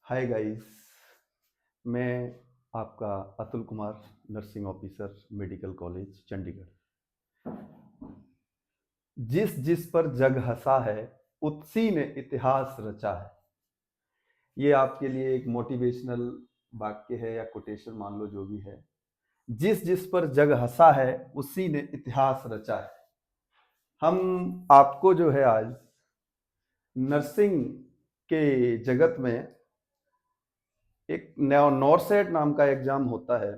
Hi guys, मैं आपका Atul Kumar, nursing officer, medical college Chandigarh. जिस जिस पर जग हंसा है, उसी ने इतिहास रचा है। ये आपके लिए एक मोटिवेशनल वाक्य है या कोटेशन मान लो, जो भी है। जिस जिस पर जग हंसा है, उसी ने इतिहास रचा है। हम आपको जो है आज नर्सिंग के जगत में एक नॉरसेट नाम का एग्जाम होता है।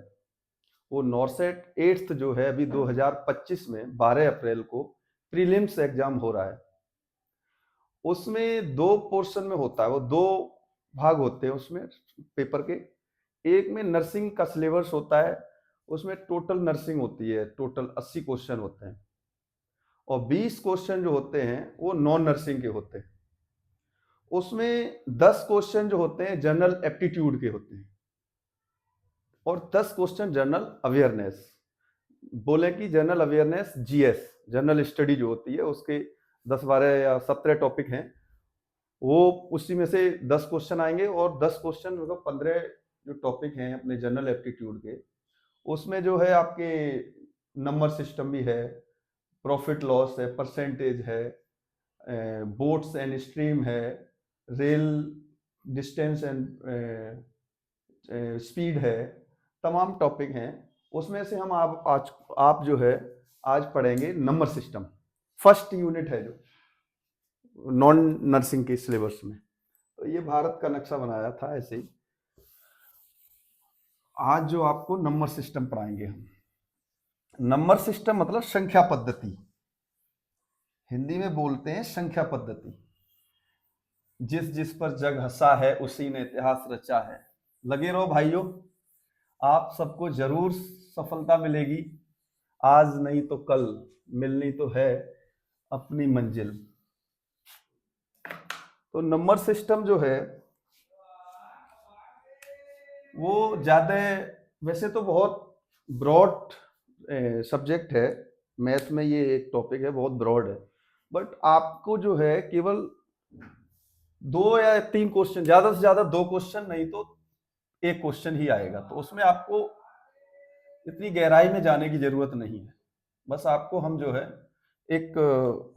वो नॉरसेट 8th जो है अभी 2025 में 12 अप्रैल को प्रीलिम्स एग्जाम हो रहा है। उसमें दो पोर्शन में होता है, वो दो भाग होते हैं उसमें पेपर के। एक में नर्सिंग का सिलेबस होता है, उसमें टोटल नर्सिंग होती है, टोटल 80 क्वेश्चन होते हैं। और 20 क्वेश्चन जो होते हैं वो नॉन नर्सिंग के होते हैं। उसमें 10 क्वेश्चन जो होते हैं जनरल एप्टीट्यूड के होते हैं और 10 क्वेश्चन जनरल अवेयरनेस। बोले कि general awareness GS, general study जो होती है, उसके 10 12 या 17 टॉपिक हैं। वो उसी में से 10 क्वेश्चन आएंगे और 10 क्वेश्चन मतलब 15 जो टॉपिक हैं अपने जनरल एप्टीट्यूड के, उसमें जो है आपके नंबर सिस्टम भी है, प्रॉफिट लॉस है, परसेंटेज है, बोट्स एंड स्ट्रीम है, रेल डिस्टेंस एंड स्पीड है, तमाम टॉपिक हैं। उसमें से हम आप जो है आज पढ़ेंगे नंबर सिस्टम। फर्स्ट यूनिट है जो नॉन नर्सिंग के सिलेबस में। तो ये भारत का नक्शा बनाया था ऐसे ही। आज जो आपको नंबर सिस्टम पढ़ाएंगे हम। नंबर सिस्टम मतलब संख्या पद्धति, हिंदी में बोलते हैं संख्या पद्धति। जिस जिस पर जग हंसा है, उसी ने इतिहास रचा है। लगे रहो भाइयों, आप सबको जरूर सफलता मिलेगी। आज नहीं तो कल मिलनी तो है अपनी मंजिल। तो नंबर सिस्टम जो है वो ज्यादा, वैसे तो बहुत ब्रॉड सब्जेक्ट है। मैथ में ये एक टॉपिक है, बहुत ब्रॉड है। बट आपको जो है केवल 2 या 3 क्वेश्चन, ज्यादा से ज्यादा 2 क्वेश्चन, नहीं तो 1 क्वेश्चन ही आएगा। तो उसमें आपको इतनी गहराई में जाने की जरूरत नहीं है। बस आपको हम जो है एक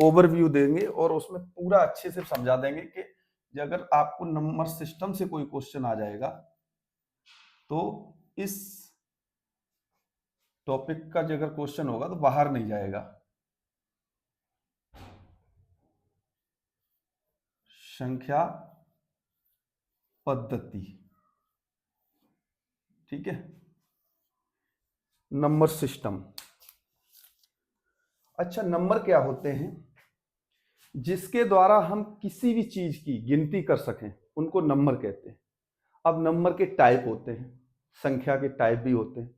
ओवरव्यू देंगे और उसमें पूरा अच्छे से समझा देंगे कि अगर आपको नंबर सिस्टम से कोई क्वेश्चन आ जाएगा तो इस टॉपिक का जो अगर क्वेश्चन होगा तो बाहर नहीं जाएगा। संख्या पद्धति, ठीक है। Number system. अच्छा, नंबर क्या होते हैं? जिसके द्वारा हम किसी भी चीज की गिनती कर सकें उनको नंबर कहते हैं। अब नंबर के टाइप होते हैं, संख्या के टाइप भी होते हैं।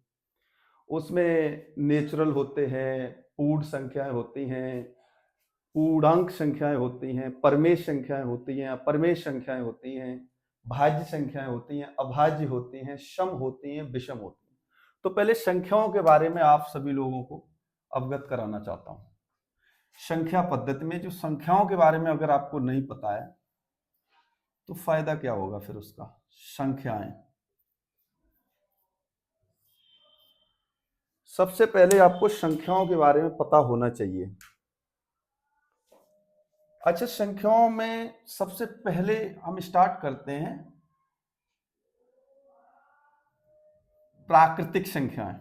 उसमें नेचुरल होते हैं, पूर्ण संख्याएं होती हैं, पूर्णांक संख्याएं होती हैं, परमेश संख्याएं होती हैं, अपरमेश संख्याएं होती हैं, भाज्य संख्याएं होती हैं, अभाज्य होती हैं, सम होती हैं, विषम होती हैं। तो पहले संख्याओं के बारे में आप सभी लोगों को अवगत कराना चाहता हूं। संख्या पद्धति में जो संख्याओं के बारे में अगर आपको नहीं पता है तो फायदा क्या होगा फिर उसका। संख्याएं, सबसे पहले आपको संख्याओं के बारे में पता होना चाहिए। अच्छा, संख्याओं में सबसे पहले हम स्टार्ट करते हैं प्राकृतिक संख्याएं।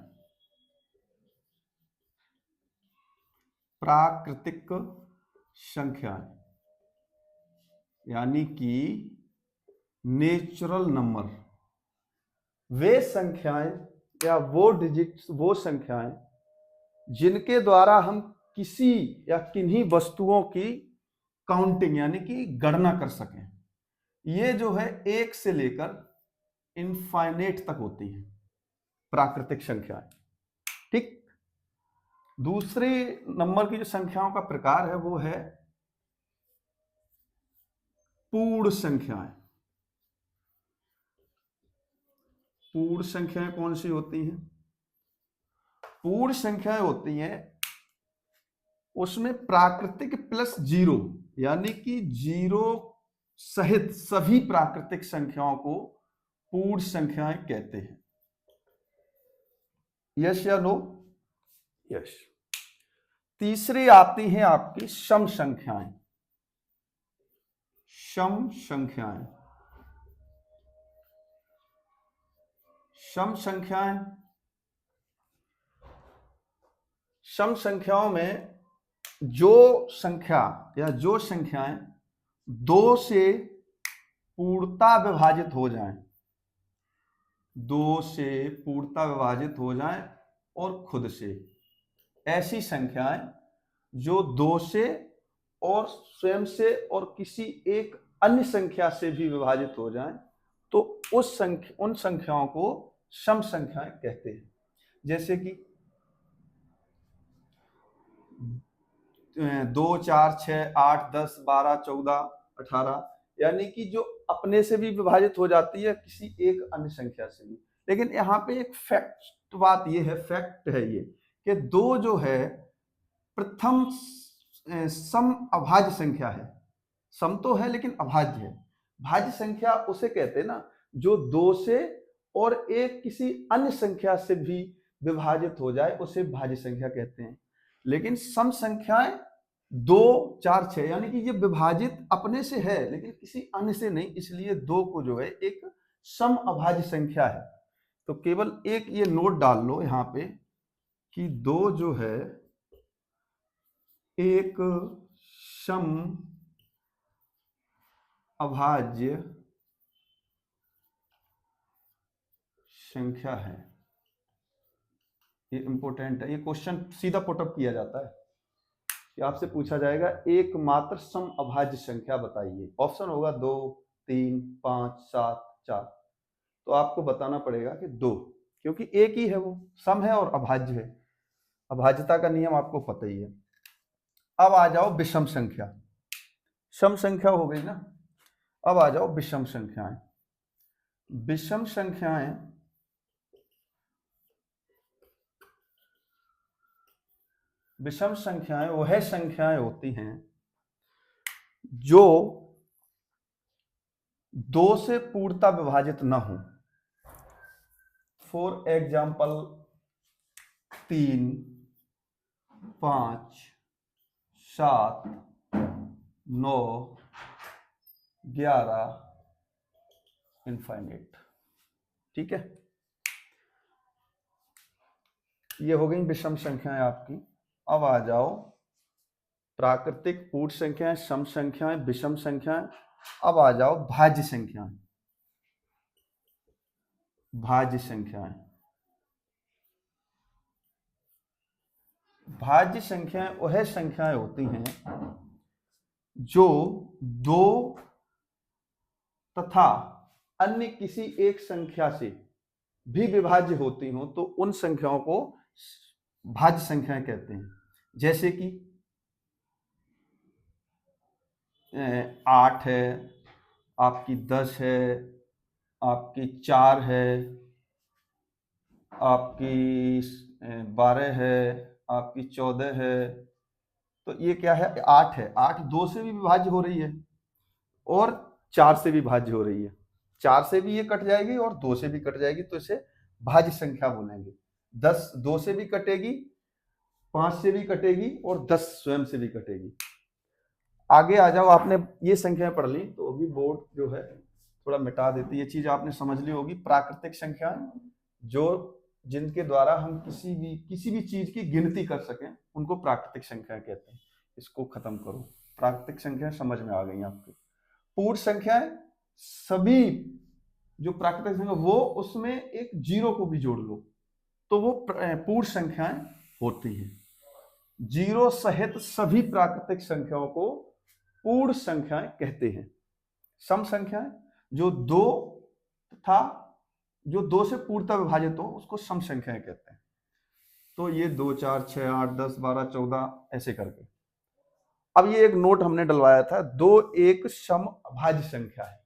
प्राकृतिक संख्याएं यानी कि नेचुरल नंबर। वे संख्याएं या वो डिजिट्स, वो संख्याएं जिनके द्वारा हम किसी या किन्हीं वस्तुओं की काउंटिंग यानी कि गणना कर सकें। ये जो है 1 से लेकर इनफाइनेट तक होती हैं प्राकृतिक संख्याएं, ठीक। दूसरे नंबर की जो संख्याओं का प्रकार है वो है पूर्ण संख्याएं। पूर्ण संख्याएं कौन सी होती हैं? पूर्ण संख्याएं होती हैं उसमें प्राकृतिक प्लस जीरो, यानी कि जीरो सहित सभी प्राकृतिक संख्याओं को पूर्ण संख्याएं कहते हैं। यस या नो? यस। तीसरी आती हैं आपकी सम संख्याएं। सम संख्याएं, सम संख्याएं, सम संख्याओं में जो संख्या या जो संख्याएं दो से पूर्णता विभाजित हो जाएं, दो से पूर्णता विभाजित हो जाएं और खुद से, ऐसी संख्याएं जो दो से और स्वयं से और किसी एक अन्य संख्या से भी विभाजित हो जाएं, तो उन संख्याओं को सम संख्याएं कहते हैं। जैसे कि 2, 4, 6, 8, 10, 12, 14, 18, यानी कि जो अपने से भी विभाजित हो जाती है किसी एक अन्य संख्या से भी। लेकिन यहाँ पे एक फैक्ट बात ये है, फैक्ट है ये कि दो जो है प्रथम सम अभाज्य संख्या है। सम तो है लेकिन अभाज्य है। भाज्य संख्या उसे कहते हैं ना जो दो से और एक किसी अन्य संख्या से भी विभाजित हो जाए, उसे भाज्य संख्या कहते हैं। लेकिन सम संख्याएं 2, 4, 6 यानी कि ये विभाजित अपने से है लेकिन किसी अन्य से नहीं, इसलिए 2 को जो है एक सम अभाज्य संख्या है। तो केवल एक ये नोट डाल लो यहाँ पे कि 2 जो है एक सम अभाज्य संख्या है। ये इंपॉर्टेंट है, ये क्वेश्चन सीधा पुटअप किया जाता है कि आपसे पूछा जाएगा एकमात्र सम अभाज्य संख्या बताइए। ऑप्शन होगा 2, 3, 5, 7, 4। तो आपको बताना पड़ेगा कि 2, क्योंकि एक ही है, वो सम है और अभाज्य है। अभाज्यता का नियम आपको पता ही है। अब आ जाओ विषम संख्या। सम संख्या हो गई ना, अब आ जाओ विषम संख्याएं। विषम संख्याएं विषम संख्याएं वह संख्याएं होती हैं जो 2 से पूर्णता विभाजित न हो। For example 3, 5, 7, 9, 11, infinite. ठीक है, ये हो गई विषम संख्याएं आपकी। अब आ जाओ प्राकृतिक पूर्ण संख्याएं, सम संख्याएं, विषम संख्याएं। अब आ जाओ भाज्य संख्याएं। भाज्य संख्याएं, भाज्य संख्याएं वह संख्याएं होती हैं जो 2 तथा अन्य किसी एक संख्या से भी विभाज्य होती हो, तो उन संख्याओं को भाज्य संख्याएं कहते हैं। जैसे कि 8 है, आपकी 10 है, आपकी 4 है, आपकी 12 है, आपकी 14 है। तो ये क्या है? 8 है। 8 2 से भी विभाज्य हो रही है और 4 से भी भाज्य हो रही है। 4 से भी ये कट जाएगी और 2 से भी कट जाएगी, तो इसे भाज्य संख्या बोलेंगे। 10 2 से भी कटेगी, 5 से भी कटेगी और 10 स्वयं से भी कटेगी। आगे आ जाओ, आपने ये संख्याएं पढ़ ली तो अभी बोर्ड जो है थोड़ा मिटा देती है। ये चीज आपने समझ ली होगी। प्राकृतिक संख्याएं जो जिनके द्वारा हम किसी भी चीज की गिनती कर सकें, उनको प्राकृतिक संख्या कहते हैं। इसको खत्म करो। प्राकृतिक संख्याएं समझ में आ गई आपकी। पूर्ण संख्याएं, सभी जो प्राकृतिक संख्या वो उसमें एक 0 को भी जोड़ लो तो वो पूर्ण संख्याएं होती हैं। 0 सहित सभी प्राकृतिक संख्याओं को पूर्ण संख्याएं कहते हैं। सम संख्याएं जो 2 से पूर्णता विभाजित हो, उसको सम संख्याएं कहते हैं। तो ये 2, 4, 6, 8, 10, 12, 14 ऐसे करके। अब ये एक नोट हमने डलवाया था, 2 एक सम अभाज्य संख्या है।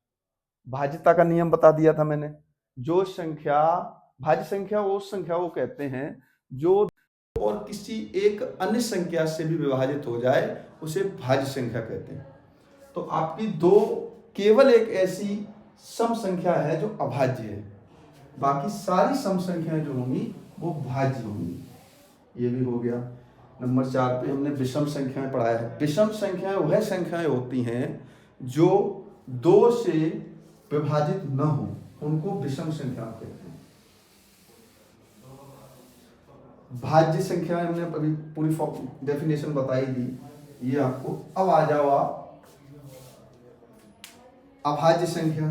भाज्यता का नियम बता दिया था मैंने। जो संख्या भाज्य संख्या वो संख्या को कहते हैं जो और किसी एक अन्य संख्या से भी विभाजित हो जाए, उसे भाज्य संख्या कहते हैं। तो आपकी 2 केवल एक ऐसी सम संख्या है जो अभाज्य है, बाकी सारी सम संख्याएं जो होंगी वो भाज्य होंगी। ये भी हो गया। नंबर 4 पे हमने विषम संख्याएं पढ़ाया है। विषम संख्याएं वह संख्याएं होती हैं जो 2 से विभाजित न हो, उनको विषम संख्या कहते हैं। भाज्य संख्या हमने अभी पूरी डेफिनेशन बताई दी, ये आपको। अब आ जाओ आप अभाज्य संख्या।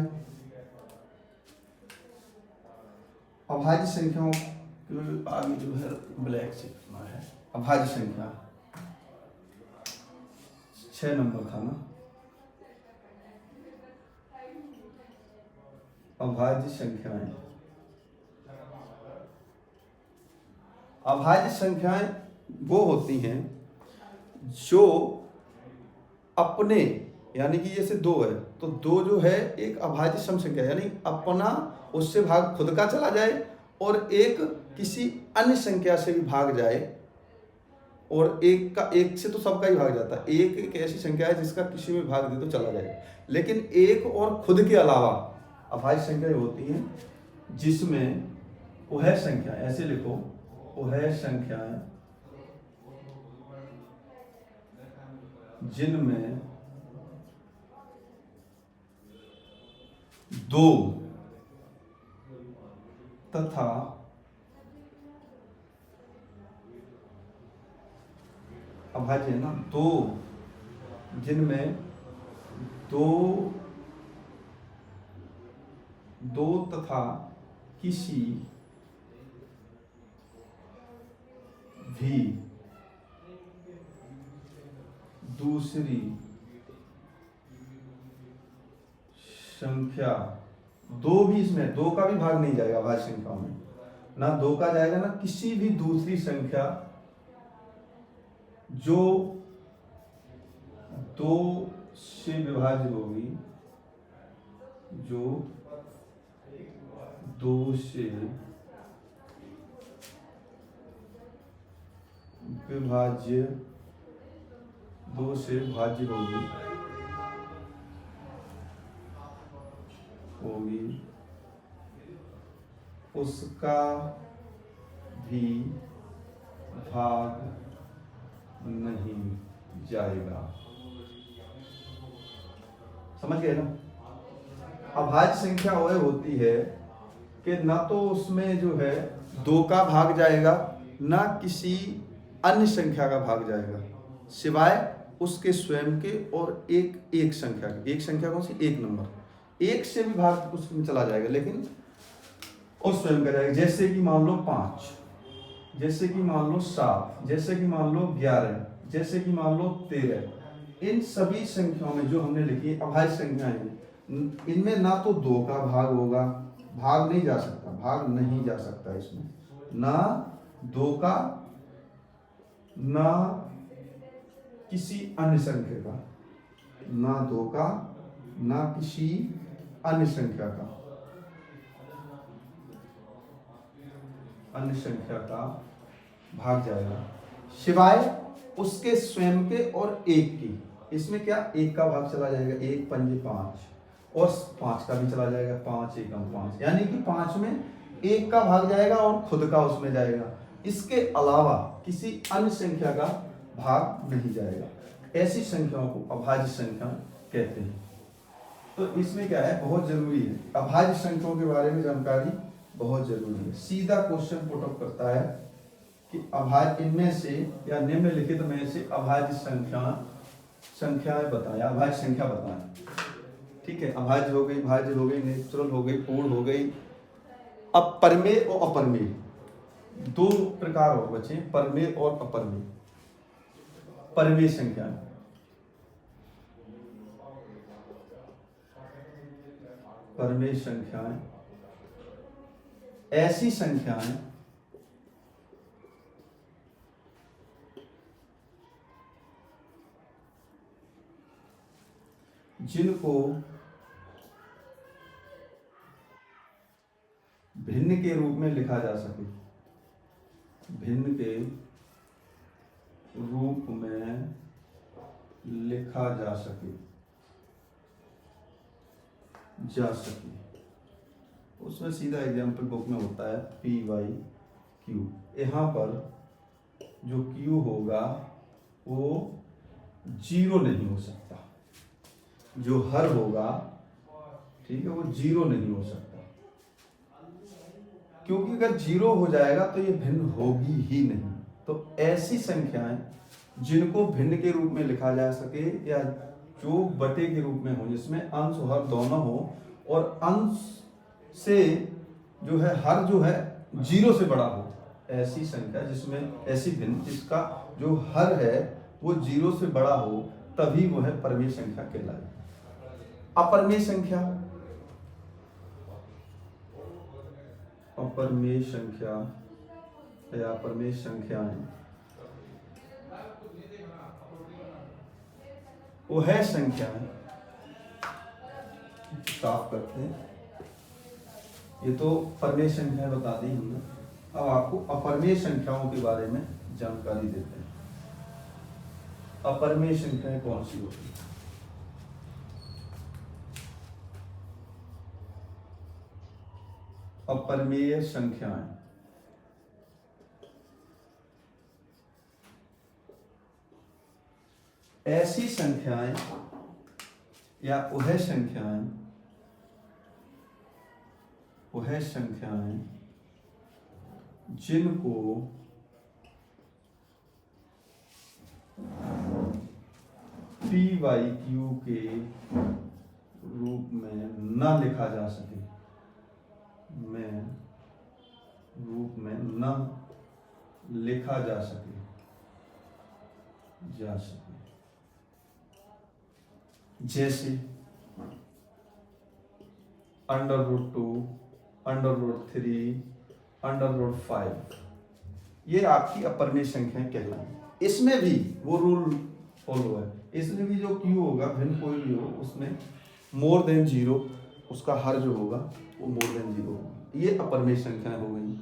अभाज्य संख्याओं के आगे जो है ब्लैक से करना है। अभाज्य संख्या 6 नंबर था ना। अभाज्य संख्याएं, अभाज्य संख्याएं वो होती हैं जो अपने, यानी कि जैसे 2 है तो 2 जो है एक अभाज्य सम संख्या, यानी अपना उससे भाग खुद का चला जाए और एक किसी अन्य संख्या से भी भाग जाए, और एक से तो सबका ही भाग जाता है। एक ऐसी संख्या है जिसका किसी में भाग दे तो चला जाएगा, लेकिन एक और खुद के अलावा अभाज्य संख्याएं होती हैं जिसमें वह संख्या, ऐसे लिखो, वह संख्याएं जिनमें 2 तथा अभाज्य है ना, 2 जिनमें 2 तथा किसी भी दूसरी संख्या, 2 भी, इसमें 2 का भी भाग नहीं जाएगा अभाज्य संख्याओं में, ना 2 का जाएगा ना किसी भी दूसरी संख्या जो 2 से विभाज्य होगी, जो 2 से विभाज्य, 2 से भाज्य होगी, उसका भी भाग नहीं जाएगा। समझ गए ना? अभाज्य संख्या वह होती है कि ना तो उसमें जो है 2 का भाग जाएगा, ना किसी अन्य संख्या का भाग जाएगा, सिवाय उसके स्वयं के और एक संख्या की। एक संख्या कौन सी? 1 नंबर। 1 से भी भाग उसमें चला जाएगा, लेकिन उस स्वयं का जाएगा। जैसे कि मान लो 5, जैसे कि मान लो 7, जैसे कि मान लो 11, जैसे कि मान लो 13। इन सभी संख्याओं में जो हमने लिखी अभाज्य संख्याएं, इनमें ना तो 2 का भाग होगा, भाग नहीं जा सकता, भाग नहीं जा सकता इसमें, ना 2 का, ना किसी अन्य संख्या का, ना 2 का, ना किसी अन्य संख्या का, अन्य संख्या का भाग जाएगा, सिवाय उसके स्वयं के और 1 की। इसमें क्या 1 का भाग चला जाएगा, 1 पंजे 5, और 5 का भी चला जाएगा, 5 एकम 5, यानी कि 5 में 1 का भाग जाएगा और खुद का उसमें जाएगा। इसके अलावा किसी अन्य संख्या का भाग नहीं जाएगा। ऐसी संख्याओं को अभाज्य संख्या कहते हैं। तो इसमें क्या है, बहुत जरूरी है, अभाज्य संख्याओं के बारे में जानकारी बहुत जरूरी है। सीधा क्वेश्चन पुट अप करता है कि अभाज्य, इनमें से या निम्नलिखित में से अभाज्य संख्याएं बताएं, अभाज्य संख्या बताएं। ठीक है, अभाज्य हो गई, भाज्य हो गई, नेचुरल हो गई, पूर्ण हो गई। अब परमेय और अपरमेय 2 प्रकार हो बचे, परमेय और अपरमेय। परमेय संख्या, परमेय संख्याएं ऐसी संख्याएं जिनको भिन्न के रूप में लिखा जा सके, भिन्न के रूप में लिखा जा सके। जा सके। उसमें सीधा एग्जाम्पल बुक में होता है पी वाई क्यू। यहाँ पर जो क्यू होगा वो जीरो नहीं हो सकता, जो हर होगा, ठीक है, वो जीरो नहीं हो सकता, क्योंकि अगर जीरो हो जाएगा तो ये भिन्न होगी ही नहीं। तो ऐसी संख्याएं जिनको भिन्न के रूप में लिखा जा सके या जो बटे के रूप में हो, जिसमें अंश और हर दोनों हो, और अंश से जो है हर जो है जीरो से बड़ा हो, ऐसी संख्या जिसमें ऐसी भिन्न जिसका जो हर है वो जीरो से बड़ा हो, तभी वो है परमेय संख्या कहलाएगी। अपरमेय संख्या, अपरमेय संख्या या अपरमेय संख्याएं वो है संख्याएं, साफ करते हैं। ये तो परमेय संख्याएं बता दी हमने, अब आपको अपरमेय संख्याओं के बारे में जानकारी देते हैं। अपरमेय संख्याएं कौन सी होती है? अपरमेय संख्याएं ऐसी संख्याएं या वह संख्याएं जिनको पी वाई क्यू के रूप में न लिखा जा सके, रूप में न लिखा जा सके, जैसे √2, √3, √5, ये आपकी अपरमेय संख्याएं कहलाएंगी। इसमें भी वो रूल फॉलो है, इसमें भी जो क्यू होगा भिन्न कोई भी हो, उसमें मोर देन जीरो, उसका हर जो होगा वो मोर देन जीरो होगा। ये अपरमेय संख्याएं हो गई।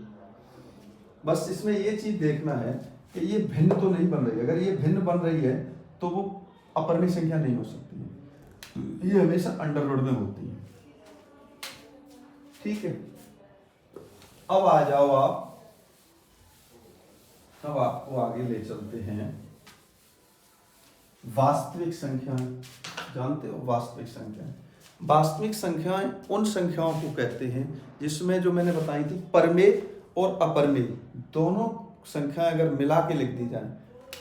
बस इसमें ये चीज देखना है कि ये भिन्न तो नहीं बन रही। अगर ये भिन्न बन रही है तो वो अपरमेय संख्या नहीं हो सकती है, ये हमेशा अंडरवर्ड में होती है। ठीक है, अब आ जाओ आप, अब आपको आगे ले चलते हैं। वास्तविक संख्याएं, जानते हो वास्तविक संख्याएं? वास्तविक संख्याएं उन संख्याओं को कहते हैं जिसमें जो मैंने बताई थी परमेय और अपरमेय दोनों संख्याएं अगर मिला के लिख दी जाए,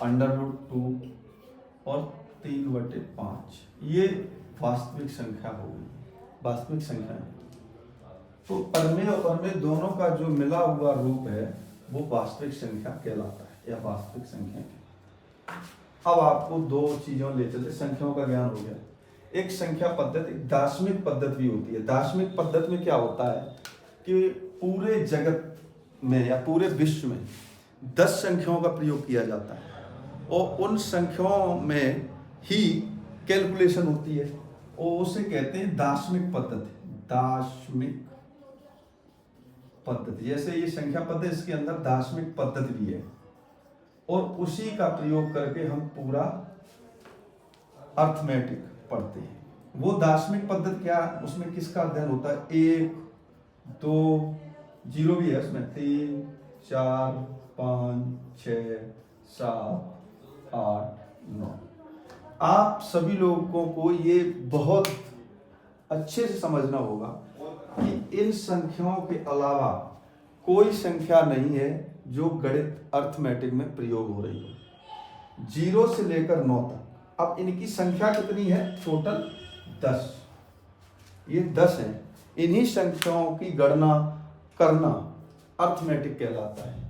√2 और 3/5, ये वास्तविक संख्या होगी। वास्तविक संख्या तो परमेय और अपरमेय दोनों का जो मिला हुआ रूप है वो वास्तविक संख्या कहलाता है या वास्तविक संख्या। अब आपको दो चीजों ले चलते, संख्याओं का ज्ञान हो गया। एक संख्या पद्धति, एक दार्शनिक पद्धति भी होती है। दार्शनिक पद्धति में क्या होता है कि पूरे जगत में या पूरे विश्व में 10 संख्याओं का प्रयोग किया जाता है और उन संख्याओं में ही कैलकुलेशन होती है और उसे कहते हैं दार्शनिक पद्धति। दार्शनिक पद्धति, जैसे ये संख्या पद्धति, इसके अंदर दार्शनिक पद्धति भी है और उसी का प्रयोग करके हम पूरा अर्थमेटिक पढ़ते हैं। वो दार्शनिक पद्धति क्या, उसमें किसका अध्ययन होता है? 1, 2, 0 भी है उसमें, 3, 4, 5, 6, 7, 8, 9। आप सभी लोगों को ये बहुत अच्छे से समझना होगा कि इन संख्याओं के अलावा कोई संख्या नहीं है जो गणित अर्थमेटिक में प्रयोग हो रही हो, 0 से लेकर 9 तक। अब इनकी संख्या कितनी है? टोटल 10। ये 10 है। इन्हीं संख्याओं की गणना करना अर्थमेटिक कहलाता है।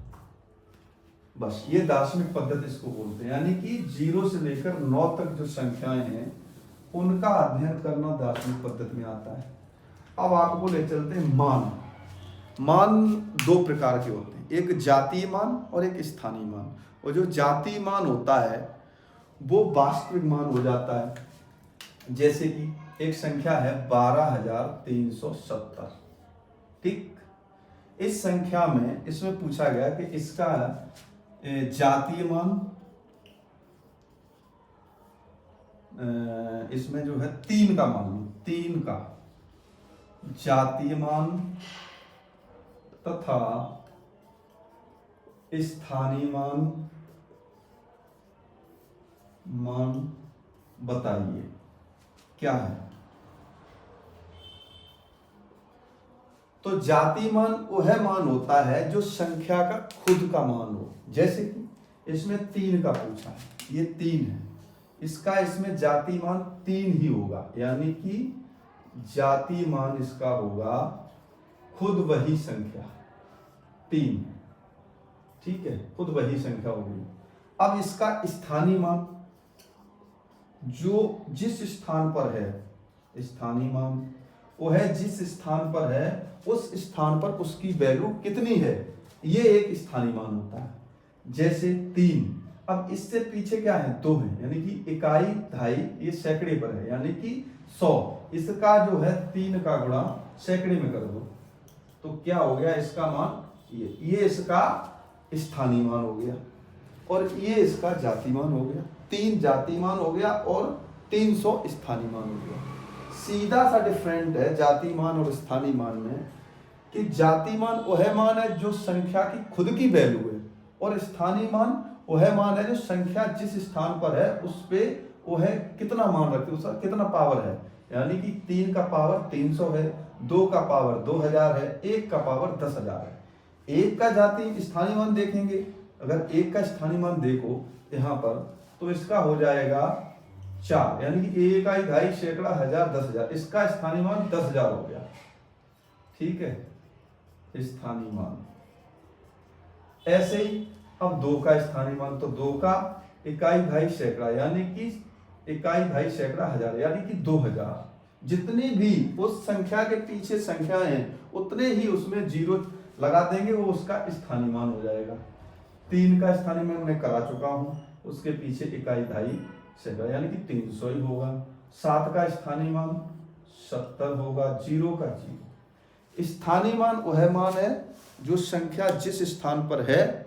बस ये दार्शनिक पद्धति इसको बोलते हैं, यानी कि 0 से लेकर 9 तक जो संख्याएं हैं उनका अध्ययन करना दार्शनिक पद्धति में आता है। अब आपको ले चलते हैं मान। मान 2 प्रकार के होते हैं, एक जातीय मान और एक स्थानीय मान। और जो जातीय मान होता है वो वास्तविक मान हो जाता है। जैसे कि एक संख्या है 12,370, ठीक। इस संख्या में इसमें पूछा गया कि इसका जातीय मान, इसमें जो है 3 का मान लो, 3 का, जातीय मान तथा स्थानीय मान बताइए क्या है। तो जातीय मान वह मान होता है जो संख्या का खुद का मान हो। जैसे कि इसमें 3 का पूछा है, ये 3 है, इसका इसमें जातीय मान 3 ही होगा, यानी कि जातीय मान इसका होगा खुद वही संख्या 3। ठीक है, खुद वही संख्या होगी। अब इसका स्थानीय मान जो जिस स्थान पर है, स्थानीय मान वो है जिस स्थान पर है उस स्थान पर उसकी वैल्यू कितनी है, ये एक स्थानीय मान होता है। जैसे 3, अब इससे पीछे क्या है, 2 है, यानी कि इकाई दहाई ये सैकड़े पर है, यानी कि 100। इसका जो है 3 का गुणा सैकड़े में कर दो तो क्या हो गया इसका मान, ये इसका स्थानीय मान हो गया और ये इसका जातीय मान हो गया। 3 जातीय मान हो गया और 300 स्थानीय मान हो गया। सीधा सा डिफरेंट है जातीय मान और स्थानीय मान में कि जातीय मान वह मान है जो संख्या की खुद की वैल्यू है और स्थानीय मान वह मान है जो संख्या जिस स्थान पर है उस पे वह कितना मान रखती है, उसका कितना पावर है। यानी कि 3 का पावर 300 है, 2 का पावर 2000 है, 1 का पावर 10,000 है। 1 का जातीय स्थानीय मान देखेंगे, अगर 1 का स्थानीय मान देखो यहाँ पर तो इसका हो जाएगा 4, यानी कि 1 का इकाई सैकड़ा, 1000, 10,000, इसका स्थानीय मान 10,000 हो गया। ठीक है, स्थानीय मान। ऐसे ही अब 2 का स्थानीय मान, तो 2 का इकाई भाई सैकड़ा, यानी कि इकाई भाई सैकड़ा 1000, यानी कि 2000। जितनी भी उस संख्या के पीछे संख्या है उतने ही उसमें जीरो लगा देंगे, वो उसका स्थानीय मान हो जाएगा। 3 का स्थानीय मान मैं करा चुका हूं, उसके पीछे इकाई दहाई सैकड़ा, यानी कि 300 ही होगा। 7 का स्थानीय मान 70 होगा, 0 का 0। स्थानीय मान वह मान है जो संख्या जिस स्थान पर है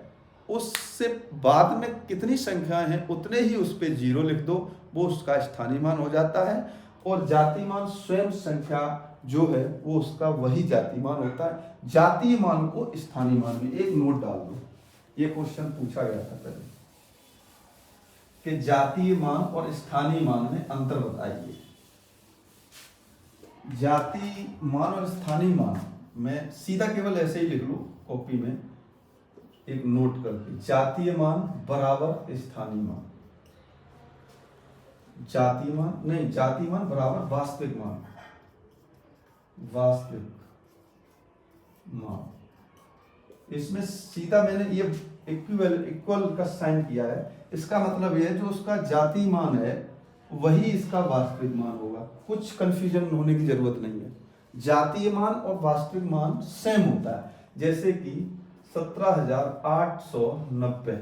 उससे बाद में कितनी संख्याएं हैं उतने ही उस पे 0 लिख दो, वो उसका स्थानीय मान हो जाता है। और जातीय मान स्वयं संख्या जो है वो उसका वही जातीय मान होता है। जातीय मान को स्थानीय मान में एक नोट डाल दो, ये क्वेश्चन पूछा गया था पहले कि जातीय मान और स्थानीय मान में अंतर बताइए। जातीय मान और स्थानीय मान मैं सीधा केवल ऐसे ही लिख लूं कॉपी में एक नोट करके, जातीय मान बराबर स्थानीय मान, जातीय मान नहीं, जातीय मान बराबर वास्तविक मान, वास्तविक मान। इसमें सीधा मैंने ये इक्वल का साइन किया है, इसका मतलब ये है जो उसका जातीय मान है वही इसका वास्तविक मान होगा। कुछ कंफ्यूजन होने की जरूरत नहीं है, जातीय मान और वास्तविक मान सेम होता है। जैसे कि 17,890,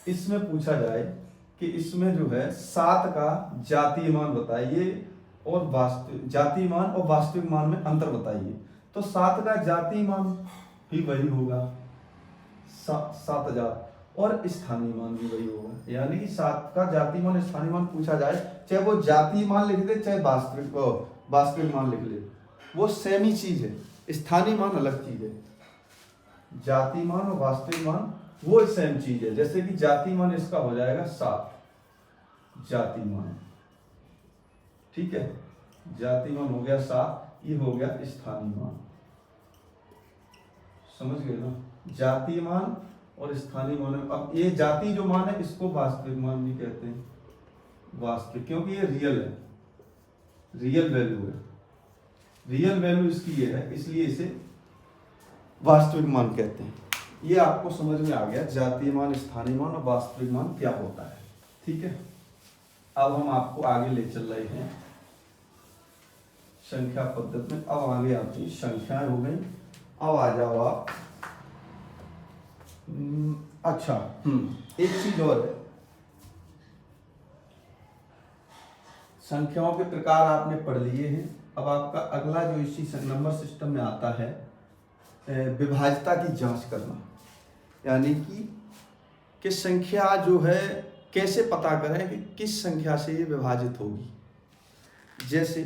इसमें पूछा जाए कि इसमें जो है 7 का जातीय मान बताइए और वास्तविक जातीय मान और वास्तविक मान में अंतर बताइए, तो 7 का जातीय मान भी वही होगा 7,000 और स्थानीय मान भी वही होगा। यानी कि 7 का जातीय मान स्थानीय मान पूछा जाए, चाहे वो जातीय मान लिख दे चाहे वास्तविक मान लिख ले, वो सेम ही चीज है। स्थानीय मान अलग चीज है, जातीय मान और वास्तविक मान वो सेम चीज है। जैसे कि जातीय मान इसका हो जाएगा 7 जातीय मान, ठीक है, जातीय मान हो गया 7, ये हो गया स्थानीय मान। समझ गए ना, जातीय मान और स्थानीय मान। अब ये जातीय जो मान है इसको वास्तविक मान भी कहते हैं, वास्तविक, क्योंकि ये रियल है, रियल वैल्यू है, रियल वैल्यू इसकी ये है, इसलिए इसे वास्तविक मान कहते हैं। ये आपको समझ में आ गया जातीय मान, स्थानीय मान और वास्तविक मान क्या होता है। ठीक है, अब हम आपको आगे ले चल रहे हैं संख्या पद्धति में। अब आगे आपकी संख्याएं हो गई, अब आ जाओ आप। अच्छा, एक चीज और है, संख्याओं के प्रकार आपने पढ़ लिए हैं। अब आपका अगला जो इसी नंबर सिस्टम में आता है विभाज्यता की जांच करना, यानी कि संख्या जो है कैसे पता करें कि किस संख्या से ये विभाजित होगी। जैसे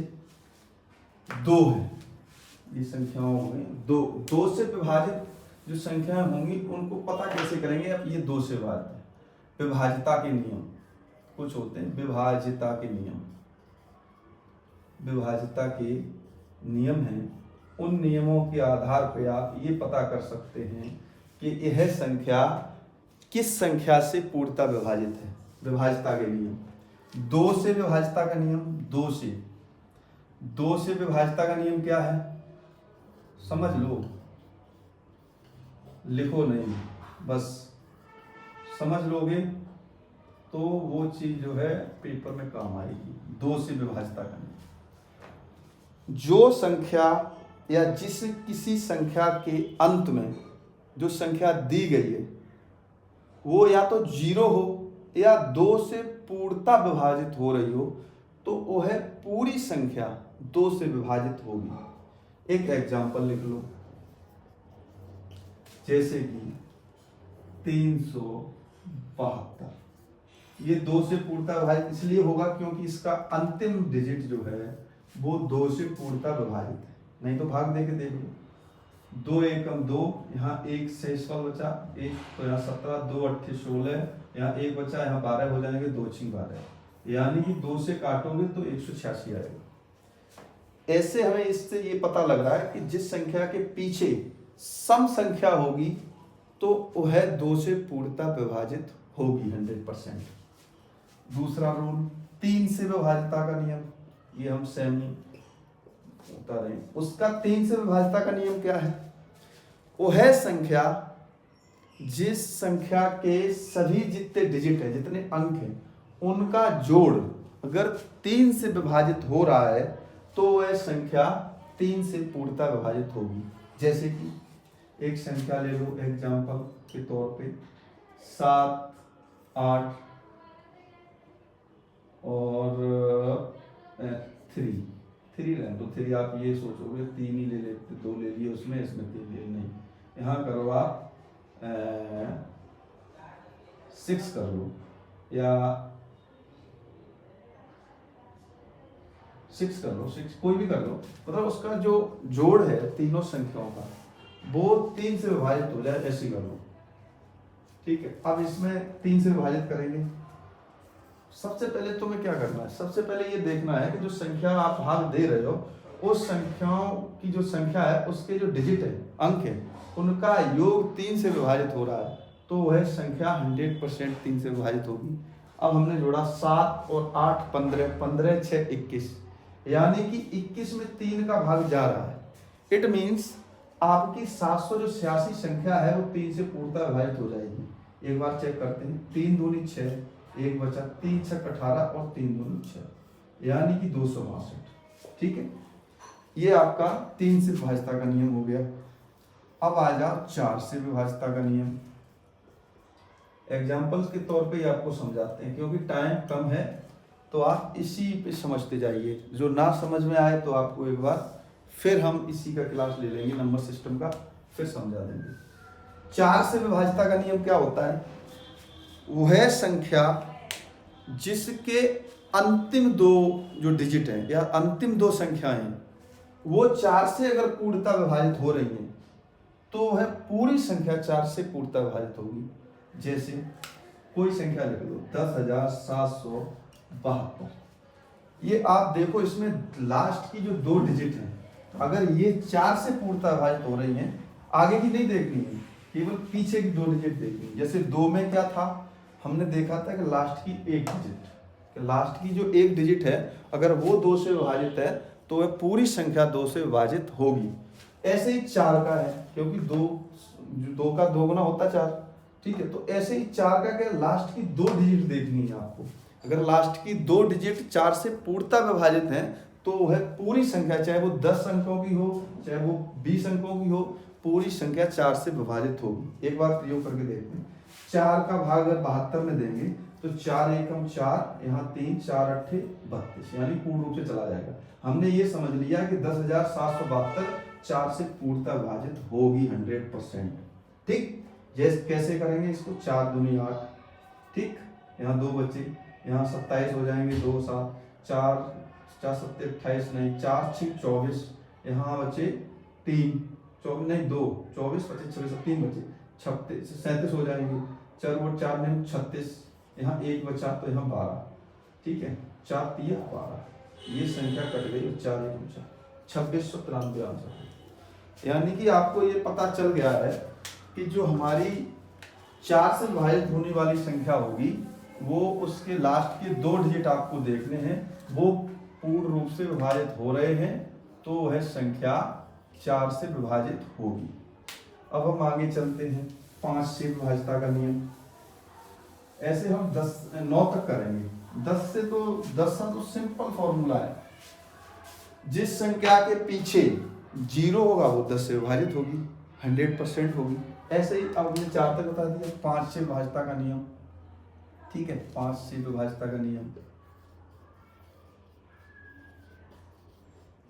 2 है, ये संख्याओं हो गई दो। दो से विभाजित जो संख्याएं होंगी उनको पता कैसे करेंगे? अब ये दो से विभाजित है, विभाजिता के नियम कुछ होते हैं, विभाजिता के नियम, विभाजिता के नियम हैं। उन नियमों के आधार पर आप ये पता कर सकते हैं कि यह संख्या किस संख्या से पूर्णतः विभाजित है। विभाजिता के नियम, दो से विभाजिता का नियम, दो से विभाजिता का नियम क्या है? समझ लो, लिखो नहीं, बस समझ लोगे तो वो चीज जो है पेपर में काम आएगी। दो से विभाजिता का नियम, जो संख्या या जिस किसी संख्या के अंत में जो संख्या दी गई है वो या तो जीरो हो या दो से पूर्णतः विभाजित हो रही हो तो वह पूरी संख्या दो से विभाजित होगी। एक एग्जाम्पल लिख लो, जैसे कि 372, ये दो से पूर्णतः विभाजित इसलिए होगा क्योंकि इसका अंतिम डिजिट जो है वो दो से पूर्णतः विभाजित है। नहीं तो भाग दे के देख लो, 2 एकम 2, यहाँ एक शेष बचा, एक तो यहाँ 17, 2 8 16, यहाँ एक बचा, यहाँ 12 हो जाएंगे, 2 6 12, यानी कि 2 से काटोगे तो 186 आएगा। ऐसे हमें इससे ये पता लग रहा है कि जिस संख्या के पीछे सम संख्या होगी तो वह 2 से पूर्णतः विभाजित होगी 100%। दूसरा रूल 3 से विभाजिता का नियम, ये हम सेमी उतार रहे हैं। उसका 3 से विभाजिता का नियम क्या है? वह संख्या जिस संख्या के सभी जितने डिजिट है, जितने अंक हैं, उनका जोड़ अगर 3 से विभाजित हो रहा है तो वह संख्या 3 से पूर्णतः विभाजित होगी। जैसे कि एक संख्या ले लो एग्जांपल के तौर पे 7 8 और 3 लें तो 3 आप ये सोचोगे 3 ही ले लेते, 2 ले लिए उसमें, इसमें 3 ले, नहीं, यहाँ करो आप 6 कर लो या 6 कर लो, 6 कोई भी कर लो, मतलब उसका जो जोड़ है तीनों संख्याओं का वो 3 से विभाजित हो जाए, ऐसे कर लो। ठीक है, अब इसमें 3 से विभाजित करेंगे। सबसे पहले तुम्हें क्या करना है? सबसे पहले ये देखना है कि जो संख्या आप भाग दे रहे हो उस संख्याओं की जो संख्या है उसके जो डिजिट है, अंक है, उनका योग 3 से विभाजित हो रहा है तो वह संख्या 100% 3 से विभाजित होगी। अब हमने जोड़ा 7 और 8 15, 15 6 21, यानी कि 21 में 3 का भाग जा रहा है। इट मीन्स आपकी 786 संख्या है वो 3 से पूर्णतः विभाजित हो जाएगी। एक बार चेक करते हैं, 3 दूनी 6, एक बचा, 3 6 18 और 3 दूनी 6, यानी कि 262। ठीक है, ये आपका 3 से विभाजिता का नियम हो गया। अब आ जाओ 4 से विभाजिता का नियम। एग्जाम्पल्स के तौर पे आपको समझाते हैं क्योंकि टाइम कम है तो आप इसी पे समझते जाइए। जो ना समझ में आए तो आपको एक बार फिर हम इसी का क्लास ले लेंगे नंबर सिस्टम का, फिर समझा देंगे। 4 से विभाजिता का नियम क्या होता है? वह संख्या जिसके अंतिम दो जो डिजिट हैं या अंतिम दो संख्याएं वो 4 से अगर पूर्णतः विभाजित हो रही हैं तो वह पूरी संख्या 4 से पूर्णतः विभाजित होगी। जैसे कोई संख्या लिख लो 10,772, ये आप देखो इसमें लास्ट की जो 2 डिजिट हैं अगर ये 4 से पूर्णतः विभाजित हो रही हैं, आगे की नहीं देखनी है, केवल पीछे की 2 डिजिट देखनी है। जैसे 2 में क्या था, हमने देखा था कि लास्ट की 1 डिजिट, लास्ट की जो 1 डिजिट है अगर वो 2 से विभाजित है तो वह पूरी संख्या 2 से विभाजित होगी। ऐसे ही 4 का है क्योंकि 2 का 2 गुना होता 4। ठीक है, तो ऐसे ही 4 का क्या, लास्ट की 2 डिजिट देखनी है आपको। अगर लास्ट की 2 डिजिट 4 से पूर्णतः विभाजित हैं तो वह पूरी संख्या, चाहे वो 10 अंकों की हो चाहे वो 20 अंकों की हो, पूरी संख्या 4 से विभाजित होगी। एक बार प्रयोग करके देखते हैं। 4 का भाग अगर 72 में देंगे तो 4 एकम 4, यहाँ 3 4 8 32, यानी पूर्ण रूप से चला जाएगा। हमने ये समझ लिया कि 10,772 4 से पूर्णतः विभाजित होगी 100%। ठीक, जैसे कैसे करेंगे इसको, 4 दूनी 8, ठीक, यहाँ 2 बचे, यहाँ 27 हो जाएंगे, 2 7 4 4 7 28 नहीं, 4 6 24, यहाँ बचे 3 24 नहीं 2 24 25 26 3 बचे 36 37 हो जाएंगे। 4 और 4 नहीं 36, यहाँ 1 बचा तो यहाँ 12, ठीक है 4 3 12, ये संख्या कट गई, 4 1 बचा 2693 आंसर है। यानी कि आपको ये पता चल गया है कि जो हमारी 4 से विभाजित होने वाली संख्या होगी वो उसके लास्ट के 2 डिजिट आपको देखने हैं, वो पूर्ण रूप से विभाजित हो रहे हैं तो वह संख्या 4 से विभाजित होगी। अब हम आगे चलते हैं 5 से विभाजिता का नियम। ऐसे हम 9 तक करेंगे। 10 तो सिंपल फॉर्मूला है, जिस संख्या के पीछे 0 होगा वो 10 से विभाजित होगी, 100% होगी। ऐसे ही अब हमने 4 तक बता दिया। 5 से विभाजिता का नियम, ठीक है 5 से विभाजिता का नियम,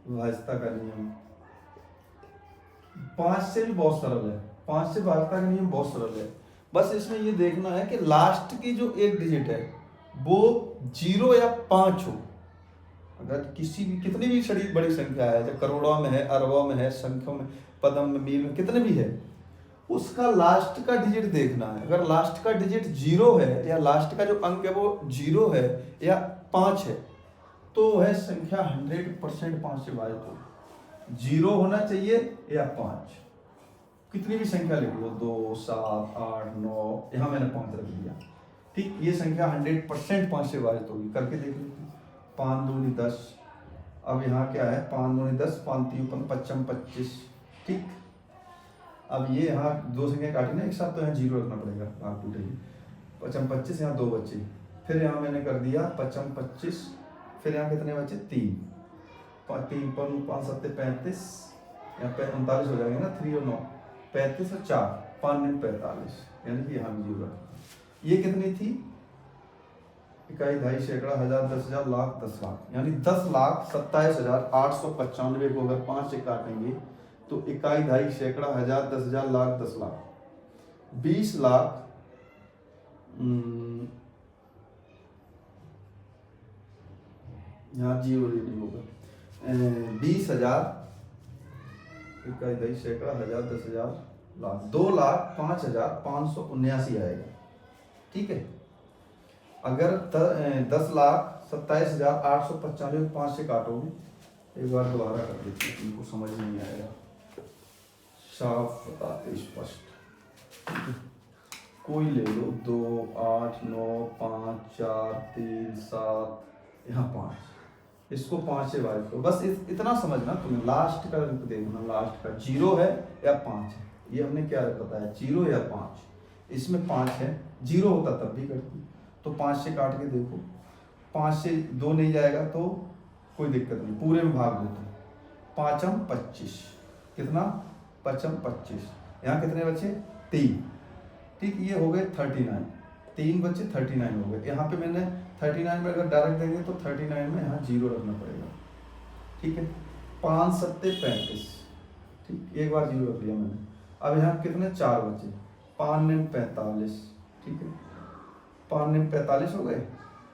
विभाजिता का नियम 5 से भी बहुत सरल है। 5 से विभाजिता का नियम बहुत सरल है, बस इसमें ये देखना है कि लास्ट की जो एक डिजिट है वो 0 या 5 हो। अगर किसी भी कितनी भी शरीर बड़ी संख्या है, जब करोड़ों में है, अरबों में है, संख्यों में, पदम में, मील में, कितने भी है, उसका लास्ट का डिजिट देखना है। अगर लास्ट का डिजिट 0 है या लास्ट का जो अंक है वो 0 है या 5 है तो वह संख्या 100% 5 से विभाजित हो। 0 होना चाहिए या 5, कितनी भी संख्या लिख लो, 2 7 8 9, यहाँ मैंने 5 रख दिया, ठीक। ये संख्या 100% 5 से विभाजित होगी। करके देख लीजिए। 5 दूनी 10, अब यहाँ क्या है 5 दूनी 10, 5 3 55 25, ठीक। अब ये यहाँ 2 संख्या काटी ना एक साथ तो यहाँ 0 रखना पड़ेगा, भाग टूटेगी। 55 25, यहाँ 2 बचे, फिर यहाँ मैंने कर दिया 55 25, फिर यहाँ कितने बचे 3 3 5 7 35, यहाँ पे 39 हो जाएंगे ना, 3 और 9 35 और 4 5 9 45, यानी कि यहाँ भी 0 रखना। ये कितनी थी, इकाई दहाई सैकड़ा हजार 10,000 लाख 10 लाख, यानी 10,27,895 को अगर 5 से काटेंगे तो इकाई दहाई सैकड़ा हजार 10,000 लाख 10 लाख 20 लाख यहाँ 0 नहीं होगा, 20,000 इकाई दहाई सैकड़ा हजार 10,000 लाख 2,05,579 आएगा, ठीक है। अगर 10,27,895 को 5 से काटोगे, एक बार दोबारा कर देते हैं, तुमको समझ नहीं आएगा, साफ बताते स्पष्ट। कोई ले लो 2 8 9 5 4 3 7, यहाँ 5, इसको 5 से विभाजित करो। बस इतना समझना तुम्हें, लास्ट का अंक देखना, लास्ट का 0 है या 5 है, ये हमने क्या बताया 0 या 5, इसमें 5 है, 0 होता तब भी करती, तो 5 से काट के देखो, 5 से 2 नहीं जाएगा तो कोई दिक्कत नहीं, पूरे में भाग दो तो 5 25, कितना 5 25, यहाँ कितने बचे 3, ठीक। ये हो गए 39, 3 बचे 39 हो गए। यहाँ पे मैंने 39 में अगर डायरेक्ट देंगे तो 39 में यहाँ 0 रखना पड़ेगा, ठीक है। 5 7 35, ठीक, एक बार 0 रख लिया मैंने। अब यहाँ कितने 4 बचे, 5 9 45, ठीक है, 5 9 45 हो गए,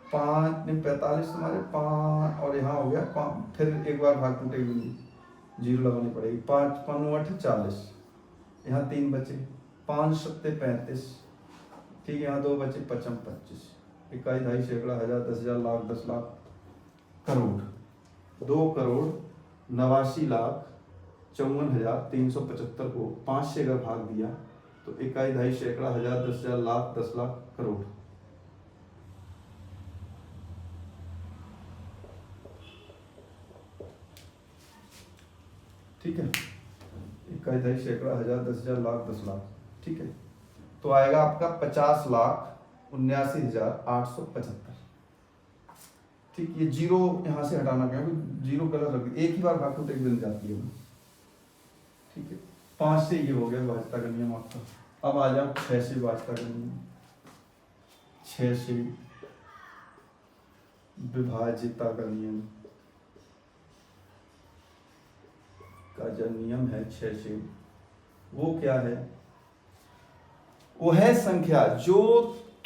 5 9 45 तुम्हारे 5, और यहाँ हो गया 5, फिर एक बार भाग टूटेगी, 0 लगानी पड़ेगी, 5 5 8 40, यहाँ 3 बचे, 5 7 35, ठीक है, यहाँ 2 बचे 55 25, इकाई दहाई सैकड़ा हजार 10,000 लाख 10 लाख करोड़, 2,89,54,375 को 5 से अगर भाग दिया तो इकाई दहाई सैकड़ा हजार 10,000 लाख 10 लाख करोड़। ठीक है, इकाई दहाई सैकड़ा हजार 10,000 लाख 10 लाख, ठीक है। तो आएगा आपका 50,79,875, ठीक। ये 0 यहाँ से हटाना, क्योंकि 0 गलत रख दिया, एक ही बार भाग टूटे बन जाती है, ठीक है। 5 से ये हो गया विभाजिता का नियम आपका। अब आ जाओ 6 से विभाजिता का नियम। 6 से विभाजिता का नियम का जो नियम है 6 से, वो क्या है, वो है संख्या जो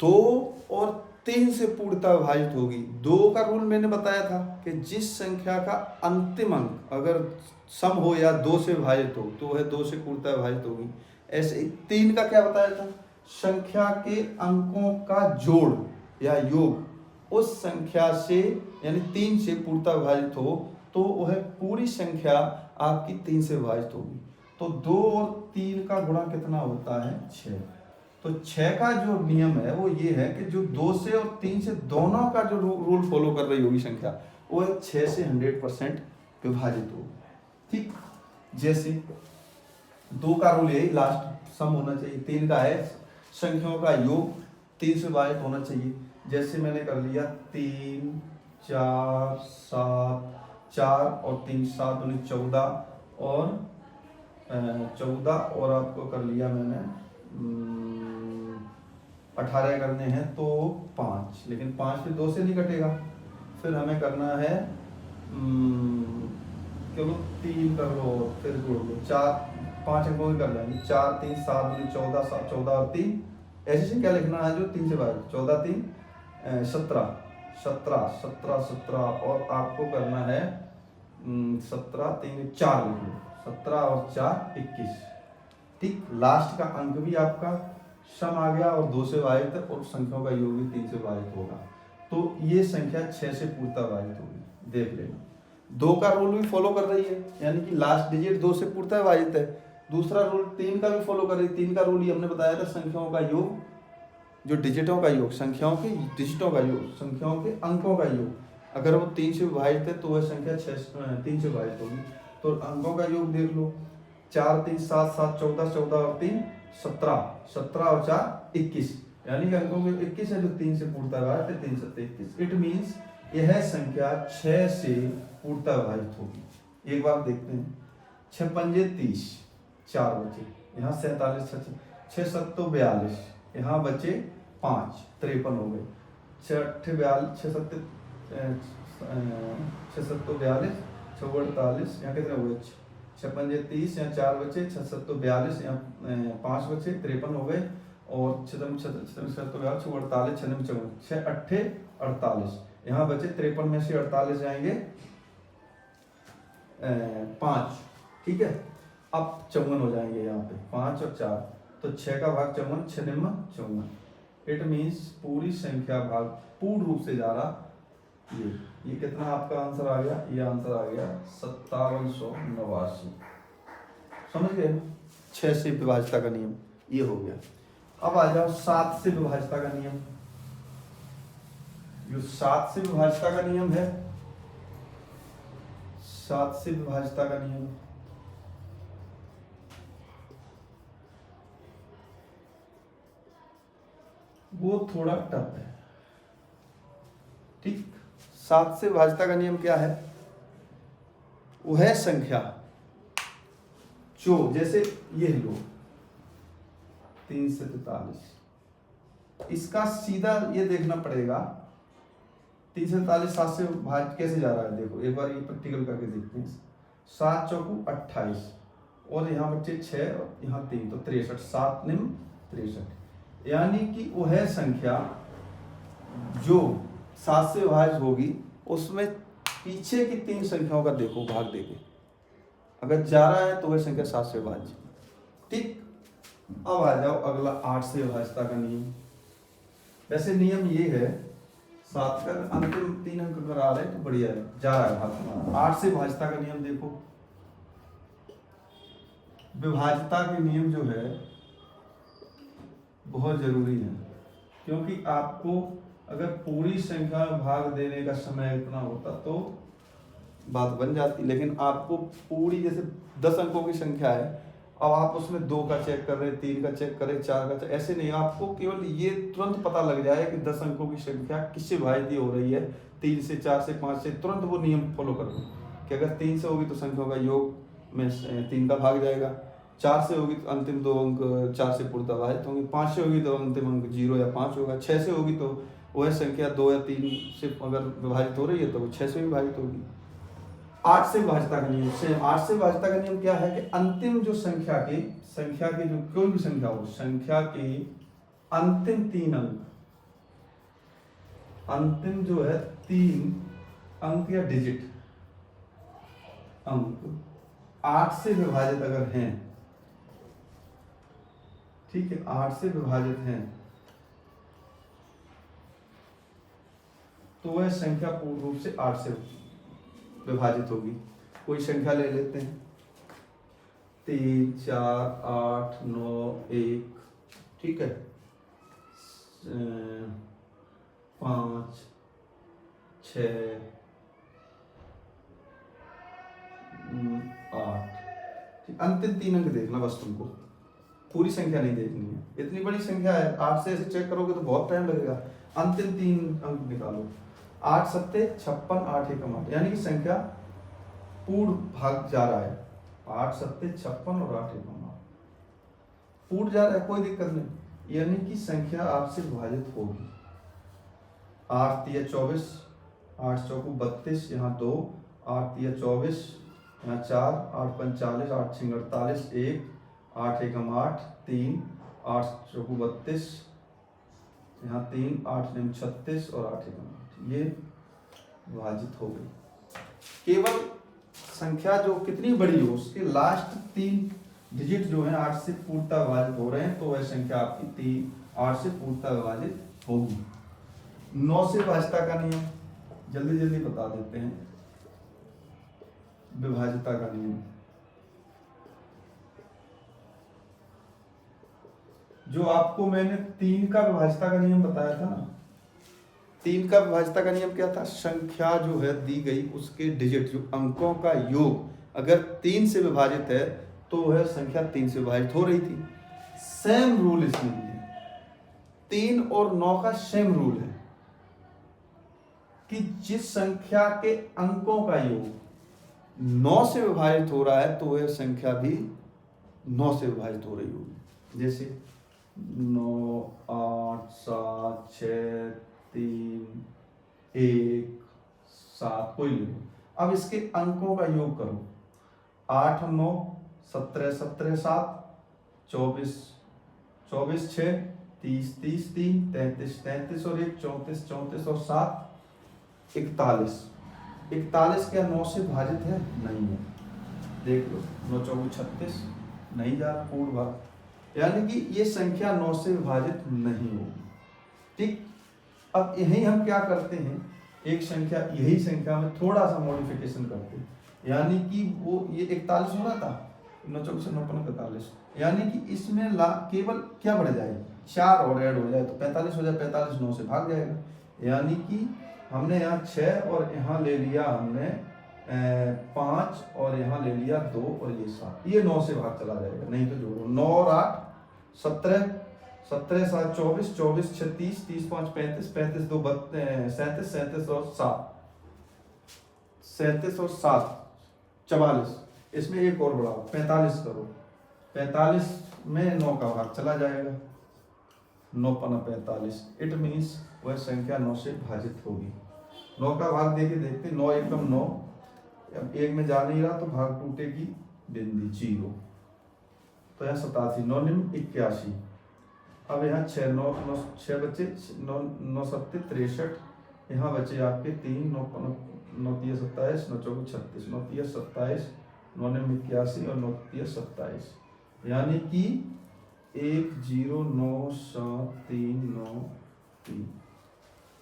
2 और 3 से पूर्णतः विभाजित होगी। 2 का रूल मैंने बताया था कि जिस संख्या का अंतिम अंक अगर सम हो या 2 से विभाजित हो तो वह 2 से पूर्णतः विभाजित होगी। ऐसे ही 3 का क्या बताया था, संख्या के अंकों का जोड़ या योग उस संख्या से यानी 3 से पूर्णतः विभाजित हो तो वह पूरी संख्या आपकी 3 से विभाजित होगी। तो 2 और 3 का गुणा कितना होता है, 6। तो 6 का जो नियम है वो ये है कि जो 2 से और 3 से दोनों का जो रूल फॉलो कर रही होगी संख्या वो 6 से 100% विभाजित होगी। ठीक, जैसे 2 का रूल यही लास्ट सम होना चाहिए, 3 का है संख्याओं का योग 3 से विभाजित होना चाहिए। जैसे मैंने कर लिया 3 4 7, 4 और 3 7 यानी 14 और 14 और आपको कर लिया मैंने 18 करने हैं तो 5, लेकिन 5 पे 2 से नहीं कटेगा। फिर हमें करना है चलो 3 कर लो फिर जोड़ लो, 4 5 अंकों की कर लेंगे, 4 3 7 14 14 और 3 ऐसे से क्या लिखना है जो 3 से भाग 14 3 17 17 17 17 और आपको करना है 17 3 4 लिख लो, 17 और 4 21। ठीक, लास्ट का अंक भी आपका सम आ गया और 2 से विभाजित और संख्याओं का योग भी 3 से विभाजित होगा। तो ये संख्या 6 से पूर्णतः विभाजित होगी, देख लेना। 2 का रूल भी फॉलो कर रही है यानी कि लास्ट डिजिट 2 से पूर्णतः विभाजित है। दूसरा रूल 3 का भी फॉलो कर रही है। 3 का रूल ये हमने बताया था, संख्याओं का योग, जो डिजिटों का योग, संख्याओं के डिजिटों का योग, संख्याओं के अंकों का योग, अगर वो 3 से विभाजित है तो वह संख्या 3 से विभाजित होगी। तो अंकों का योग देख लो, 4 3 7 7 14 14 और 3 17 17 और 4 21 यानी कि अंकों में 21 है जो 3 से पूर्णतः विभाजित है, 3 7 21। इट मीन्स यह संख्या 6 से पूर्णतः विभाजित होगी। एक बार देखते हैं, 6 पंजे 30, 4 बचे, यहाँ 47 6 7 42, यहाँ बचे 5 53 हो गए, 6 8 42 6 7 42 6 48, यहाँ कितने हो गए 6 पंजे 30, यहाँ 4 बचे, 6 7 42, यहाँ 5 बचे 53 हो गए और 6 48 6 8 48, यहाँ बचे 53 में से 48 जाएंगे 5। ठीक है, अब 54 हो जाएंगे यहाँ पे 5 और 4, तो 6 का भाग 54, 6 निम्न 54। इट मीन्स पूरी संख्या भाग पूर्ण रूप से जा रहा ये कितना आपका आंसर आ गया, ये आंसर आ गया 5789। समझ गए, 6 से विभाजिता का नियम ये हो गया। अब आ जाओ 7 से विभाजिता का नियम। जो 7 से विभाजिता का नियम है, 7 से विभाजिता का नियम वो थोड़ा टफ है। ठीक, 7 से विभाजिता का नियम क्या है, वह संख्या जो जैसे ये लो 3 से 43, इसका सीधा ये देखना पड़ेगा 3 से 43 7 से भाग कैसे जा रहा है। देखो एक बार ये प्रैक्टिकल करके देखते हैं। 7 चौकू 28 और यहाँ बच्चे 6 और यहाँ 3 तो 63, 7 निम्न 63, यानी कि वह संख्या जो 7 से विभाजित होगी उसमें पीछे की 3 संख्याओं का देखो भाग देके, अगर जा रहा है तो वह संख्या 7 से विभाजित। ठीक, अब आ जाओ अगला 8 से विभाजिता का नियम। वैसे नियम ये है, 7 का अंतिम 3 अंक अगर आ रहे तो बढ़िया है, जा रहा है भाग। 8 से विभाजिता का नियम देखो, विभाजिता के नियम जो है बहुत जरूरी है, क्योंकि आपको अगर पूरी संख्या में भाग देने का समय इतना होता तो बात बन जाती, लेकिन आपको पूरी जैसे 10 अंकों की संख्या है, अब आप उसमें 2 का चेक कर रहे, 3 का चेक करें, 4 का चेक, ऐसे नहीं। आपको केवल ये तुरंत पता लग जाए कि 10 अंकों की संख्या किससे विभाजित हो रही है, 3 से 4 से 5 से, तुरंत वो नियम फॉलो कर लो कि अगर 3 से होगी तो संख्याओं का योग में 3 का भाग जाएगा, 4 से होगी तो अंतिम 2 अंक 4 से पूर्णतः विभाजित होंगे, 5 से होगी तो अंतिम अंक 0 या 5 होगा, 6 से होगी तो वह संख्या 2 या 3 से अगर विभाजित हो रही है तो वो 6 से विभाजित होगी। 8 से विभाजिता का नियम सेम। 8 से विभाजिता का नियम क्या है कि अंतिम जो संख्या के जो कोई भी संख्या हो, संख्या के अंतिम 3 अंक अंतिम जो है 3 अंक या डिजिट अंक 8 से विभाजित अगर हैं, ठीक है, 8 से विभाजित हैं, तो वह संख्या पूर्ण रूप से 8 से विभाजित होगी। कोई संख्या ले लेते हैं, 3, 4, 8, 9, 1, ठीक है, 5, 6, 8, ठीक। अंतिम 3 अंक देखना बस, तुमको पूरी संख्या नहीं देखनी है, इतनी बड़ी संख्या है, 8 से ऐसे चेक करोगे तो बहुत टाइम लगेगा। अंतिम 3 अंक निकालो, 8 सत्ते 56, 8 एकम 8, यानी कि संख्या पूर्ण भाग जा रहा है, 8 सत्ते 56 और 8 एकम 8 पूर्ण जा रहा है, कोई दिक्कत नहीं, यानी कि संख्या आपसे विभाजित होगी। 8 तिया 24, 8 चौको 32, यहाँ 2, 8 तिया 24, यहाँ 4, 8 पंच 40, 8 छिंग 48, 1, 8 एकम 8, 3, 8 चौको 32, यहाँ 3, 8 निम 36 और 8 एकम 8, ये विभाजित हो गई। केवल संख्या जो कितनी बड़ी हो उसके लास्ट 3 डिजिट जो है 8 से पूर्णतः विभाजित हो रहे हैं, तो वह संख्या आपकी 8 से पूर्णतः विभाजित होगी। 9 से विभाजिता का नियम जल्दी जल्दी बता देते हैं। विभाजिता का नियम, जो आपको मैंने 3 का विभाजिता का नियम बताया था ना, 3 का विभाजिता का नियम क्या था? संख्या जो है दी गई उसके डिजिट, जो अंकों का योग अगर 3 से विभाजित है तो वह संख्या 3 से विभाजित हो रही थी। सेम रूल इसमें भी है, 3 और 9 का सेम रूल है कि जिस संख्या के अंकों का योग 9 से विभाजित हो रहा है तो वह संख्या भी 9 से विभाजित हो रही होगी। जैसे 9, 8, 7, 6, 3, 1, 7, कोई ले लो। अब इसके अंकों का योग करो, 8, 9, 17, 17, 7, 24, 24, 6, 30, 30, 3, 33, 33 और 1, 34, 34 और 7, 41। 41 क्या 9 से विभाजित है? नहीं है, देख लो, 9 चौको 36, नहीं जा रहा पूर्ण भाग, यानी कि ये संख्या 9 से विभाजित नहीं होगी। ठीक, अब यही हम क्या करते हैं, एक संख्या, यही संख्या में थोड़ा सा मॉडिफिकेशन करते हैं, यानी कि वो ये 41 हो रहा था, 9 चौको से 9 45, यानी कि इसमें केवल क्या बढ़ जाएगी, 4 और ऐड हो जाए तो 45 हो जाए, 45 9 से भाग जाएगा, यानी कि हमने यहाँ 6 और यहाँ ले लिया हमने 5 और यहाँ ले लिया 2 और ये 7, ये 9 से भाग चला जाएगा, नहीं तो जोड़ो 9 और 8 17, 17 7 24, 24 6 30, 30 5 35, 35 2 37, 37 और 7, 37 और 7 44, इसमें एक और बढ़ाओ 45 करो, 45 में 9 का भाग चला जाएगा, 9 पना 45, इट मीन्स वह संख्या 9 से भाजित होगी। 9 का भाग देके देखते, 9 एकम 9, अब 1 में जा नहीं रहा तो भाग टूटेगी बिंदी 0, तो यहाँ 87, 9 निम 81, अब यहाँ 6 9 6 बचे, 9 7 63, यहाँ बचे आपके 3, 9 9 3 27, 9 चौको 36, 9 3 27, 9 निम 81 और 9 3 27, यानी कि 1 0 9 7 3 9 3,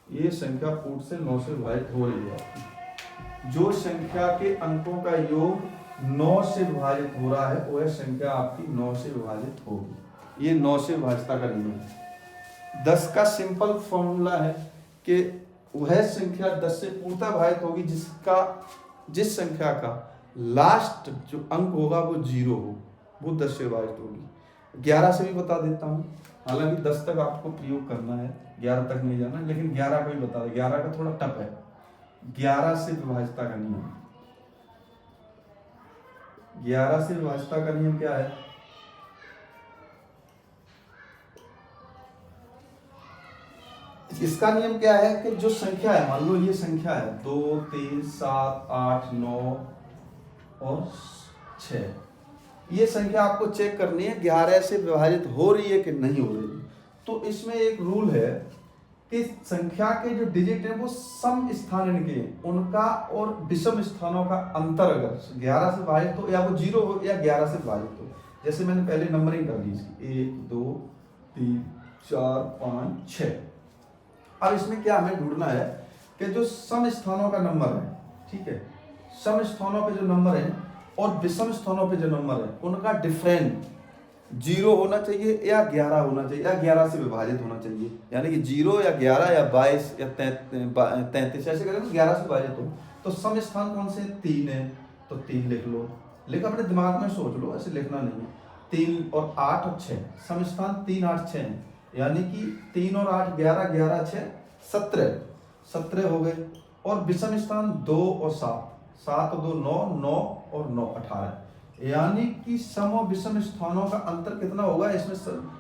ये संख्या पूर्ण से 9 से विभाजित हो रही है आपकी। जो संख्या के अंकों का योग 9 से विभाजित हो रहा है वह संख्या आपकी 9 से विभाजित होगी। ये 9 से विभाजिता का नियम है। 10 का सिंपल फॉर्मूला है कि वह संख्या 10 से पूर्णतः विभाजित होगी जिस संख्या का लास्ट जो अंक होगा वो 0 हो, वो 10 से विभाजित होगी। 11 से भी बता देता हूँ, हालांकि 10 तक आपको प्रयोग करना है, 11 तक नहीं जाना, लेकिन 11 को ही बता दें, 11 का थोड़ा टफ है। 11 से विभाजिता का नियम, 11 से विभाजिता का नियम क्या है? इसका नियम क्या है कि जो संख्या है, मान लो ये संख्या है 2 3 7 8 9 और 6, ये संख्या आपको चेक करनी है 11 से विभाजित हो रही है कि नहीं हो रही है। तो इसमें एक रूल है कि संख्या के जो डिजिट हैं वो सम स्थान इनके हैं, उनका और विषम स्थानों का अंतर अगर 11 से विभाजित हो या वो 0 हो या 11 से विभाजित हो। जैसे मैंने पहले नंबरिंग कर ली इसकी 1 2 3 4 5 6। अब इसमें क्या हमें ढूंढना है कि जो सम स्थानों का नंबर है, ठीक है, सम स्थानों पे जो नंबर है और विषम स्थानों पे जो नंबर है उनका डिफरेंट 0 होना चाहिए या 11 होना चाहिए या 11 से विभाजित होना चाहिए। यानी कि 0 या 11 या 22 या 33 ऐसे करें तो 11 से विभाजित हो। तो सम स्थान कौन से 3 है, तो 3 लिख लो, लेकिन अपने दिमाग में सोच लो, ऐसे लिखना नहीं है। 3 और 8 और 6, सम स्थान 3 8 6 है, यानी कि 3 और 8 11 11 6 17 हो गए। और विषम स्थान 2 और 7, 7 और 2 9, 9 और 9 18, यानी कि सम और विषम स्थानों का अंतर कितना होगा इसमें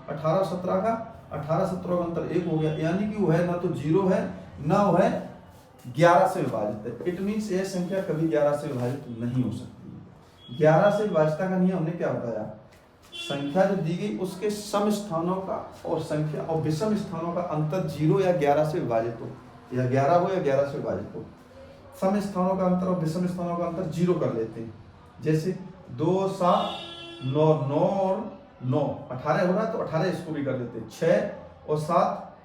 18 17 का 18 17 का अंतर 1 हो गया, यानी कि वो है ना तो 0 है ना वो है 11 से विभाजित है। इट मीन्स यह संख्या कभी 11 से विभाजित नहीं हो सकती। 11 से विभाजितता का नियम हमने क्या बताया, संख्या जो दी गई उसके सम स्थानों का और संख्या और विषम स्थानों का अंतर 0 या 11 से विभाजित हो, या 11 हो या 11 से विभाजित हो। सम स्थानों का अंतर और विषम स्थानों का अंतर 0 कर लेते हैं। जैसे 2 7 9 9 और 9 18 हो रहा है तो 18 इसको भी कर देते हैं। 6 और 7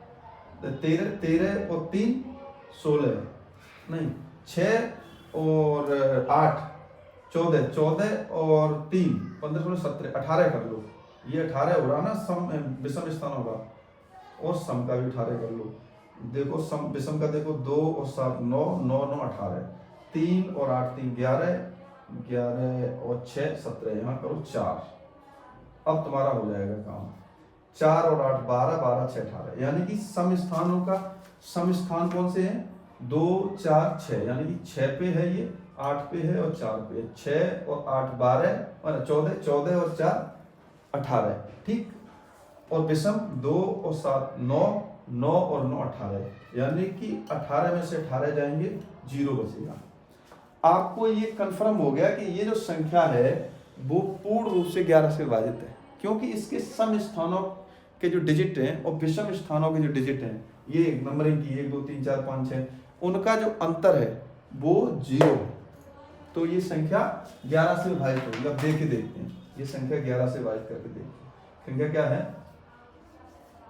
13 13 और 3 16, नहीं 6 और 8 14 14 और 3 15 16 17 18 कर लो। ये 18 हो रहा ना सम विषम स्थानों का, और सम का भी 18 कर लो। देखो सम विषम का देखो 2 और 7 9 9 9 18, 3 और 8 3 11 11 और 6 17, यहाँ करो 4। अब तुम्हारा हो जाएगा काम। 4 और 8 12 12 6 18, यानी कि सम स्थानों का सम स्थान कौन से हैं 2 4 6, यानी कि 6 पे है ये, 8 पे है और 4 पे है। 6 और 8 12 और 14 14 और 4 18, ठीक। और विषम 2 और 7 9 9 और 9 18, यानी कि 18 में से 18 जाएंगे 0 बचेगा। आपको ये कंफर्म हो गया कि ये जो संख्या है वो पूर्ण रूप से 11 से विभाजित है, क्योंकि इसके सम स्थानों के जो डिजिट हैं और विषम स्थानों के जो डिजिट हैं, ये नंबरिंग की 1 2 3 4 5 6, उनका जो अंतर है वो 0 है। तो ये संख्या 11 से विभाजित होगी। अब देख के देखते हैं, ये संख्या 11 से विभाजित करके देखते हैं। संख्या क्या है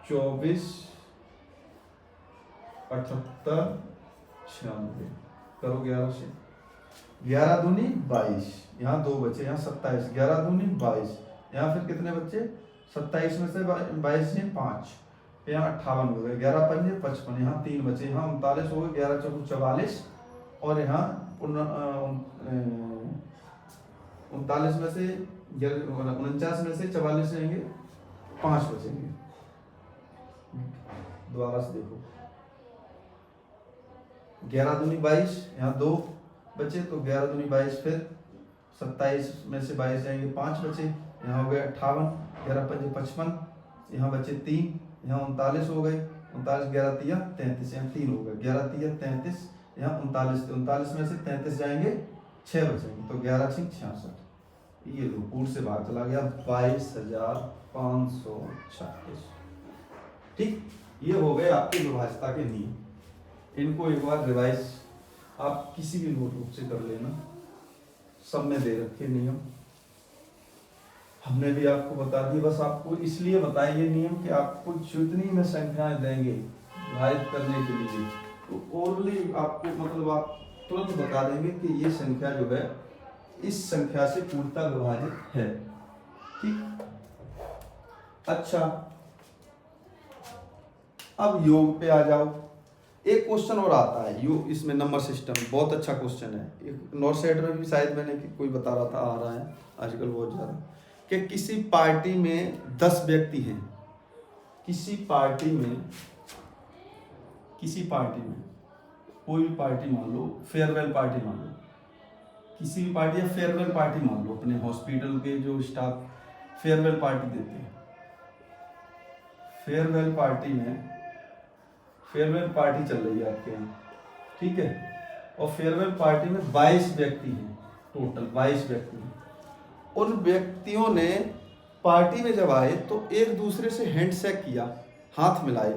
24 78 96, करो 11 से। 11 दूनी 22, यहाँ 2 बचे, यहाँ 27, 11 दूनी 22, यहाँ फिर कितने बच्चे 27 में से 22 में 5, यहाँ 58 हो गए, 11 पंजे 55, यहाँ 3 बचे, यहाँ 39 हो गए, 11 चौको 44, और यहाँ 39 में से 49 में से 44 रहेंगे, 5 बचेंगे। दोबारा से देखो 11 दूनी 22, यहाँ 2 बचे तो 11 दूनी 22, फिर 27 में से 22 जाएंगे, 5 बचे, यहाँ हो गए 58, 11 पंजे 55, यहाँ बचे 3, यहाँ 39 हो गए, 39 11 तिया 33, यहाँ 3 हो गए, 11 तिया 33, यहाँ 39 में से 33 जाएंगे 6 बचेंगे, तो 11 6 66। ये लो पूर्ण से बाहर चला गया 22,536। ठीक, ये हो गए आपके विभाज्यता के नियम। इनको एक बार रिवाइज आप किसी भी नोटबुक से कर लेना, सब में दे रखे नियम, हमने भी आपको बता दिए। बस आपको इसलिए बताए ये नियम कि आपको जितनी में संख्याएं देंगे विभाजित करने के लिए, तो ओरली आपको मतलब आप तुरंत बता देंगे कि ये संख्या जो है इस संख्या से पूर्णतः विभाजित है। ठीक, अच्छा अब योग पे आ जाओ। एक क्वेश्चन और आता है योग, इसमें नंबर सिस्टम बहुत अच्छा क्वेश्चन है, एक नॉर्थ साइड में भी शायद मैंने कोई बता रहा था, आ रहा है आजकल बहुत ज़्यादा, कि किसी पार्टी में 10 व्यक्ति हैं, किसी पार्टी में कोई भी पार्टी मान लो, फेयरवेल पार्टी मान लो, किसी भी पार्टी या फेयरवेल पार्टी मान लो, अपने हॉस्पिटल के जो स्टाफ फेयरवेल पार्टी देते हैं, फेयरवेल पार्टी चल रही है आपके यहाँ, ठीक है, और फेयरवेल पार्टी में 22 व्यक्ति हैं, टोटल 22 व्यक्ति हैं। उन व्यक्तियों ने पार्टी में जब आए तो एक दूसरे से हैंडशेक किया, हाथ मिलाए,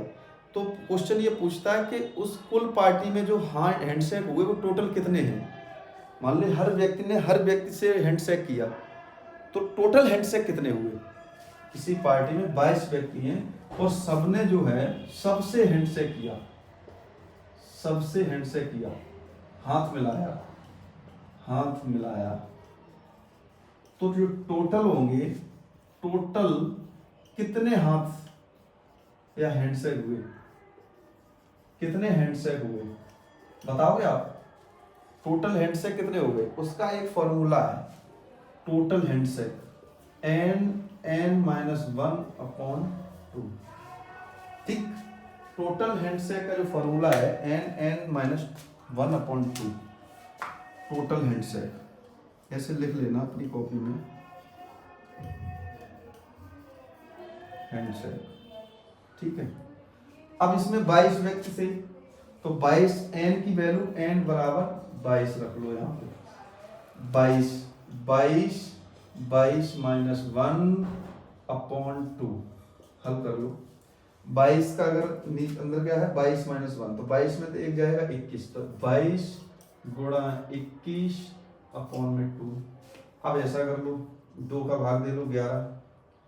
तो क्वेश्चन ये पूछता है कि उस कुल पार्टी में जो हाँ हैंडशेक हुए वो टोटल कितने हैं। मान ली हर व्यक्ति ने हर व्यक्ति से हैंडशेक किया, तो टोटल हैंडशेक कितने हुए। किसी पार्टी में 22 व्यक्ति हैं और सबने जो है सबसे हैंडशेक किया, सबसे हैंडशेक किया, हाथ मिलाया, हाथ मिलाया, तो जो टोटल होंगे, टोटल कितने हाथ या हैंडशेक हुए, कितने हैंडशेक हुए बताओगे आप। टोटल हैंडशेक कितने हो गए, उसका एक फॉर्मूला है टोटल हैंडशेक, n(n-1/2). ठीक, टोटल हैंडशेक का जो फॉर्मूला है n(n-1/2), टोटल हैंडशेक। ऐसे लिख लेना अपनी कॉपी में, हैंडशेक। ठीक है, अब इसमें 22 व्यक्ति से, तो 22 n की वैल्यू n बराबर 22 रख लो यहाँ पे, 22 -1/2 हल कर लो। 22 का अगर अंदर क्या है 22 - 1, तो 22 में तो एक जाएगा 21, तो 22 गुणा 21/2। अब ऐसा कर लो, 2 का भाग दे लो 11,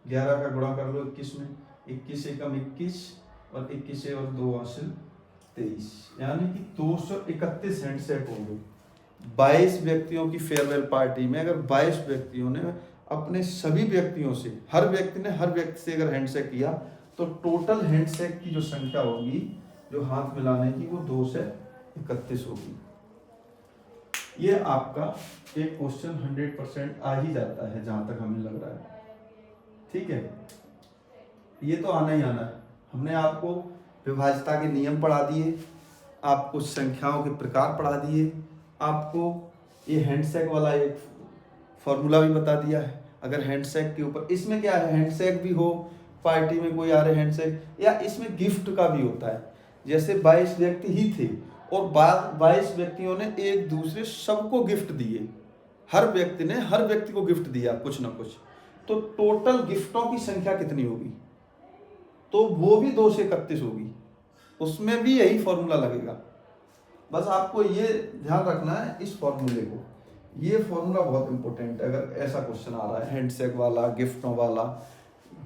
11 का गुणा कर लो 21 में, 21 एकम 21 और 21 और 2 हासिल 23, यानी कि 231 हैंडशेक होंगे। 22 व्यक्तियों की फेयरवेल पार्टी में अगर 22 व्यक्तियों ने अपने सभी व्यक्तियों से, हर व्यक्ति ने हर व्यक्ति से अगर हैंडशेक किया, तो टोटल हैंडशेक की जो संख्या होगी जो हाथ मिलाने की, वो 2 से 31 होगी। ये आपका एक क्वेश्चन 100% आ ही जाता है जहां तक हमें लग रहा है। ठीक है, ये तो आना ही आना है। हमने आपको विभाज्यता के नियम पढ़ा दिए, आपको संख्याओं के प्रकार पढ़ा दिए, आपको ये हैंडशेक वाला एक फॉर्मूला भी बता दिया है। अगर हैंडशेक के ऊपर, इसमें क्या है, हैंडशेक भी हो, पार्टी में कोई आ रहे हैंडशेक, या इसमें गिफ्ट का भी होता है। जैसे 22 व्यक्ति ही थे और 22 व्यक्तियों ने एक दूसरे सबको गिफ्ट दिए, हर व्यक्ति ने हर व्यक्ति को गिफ्ट दिया कुछ ना कुछ, तो टोटल गिफ्टों की संख्या कितनी होगी, तो वो भी 2 से 31 होगी। उसमें भी यही फॉर्मूला लगेगा। बस आपको ये ध्यान रखना है इस फॉर्मूले को, ये फॉर्मूला बहुत इंपॉर्टेंट है। अगर ऐसा क्वेश्चन आ रहा है हैंडशेक वाला, गिफ्टों वाला,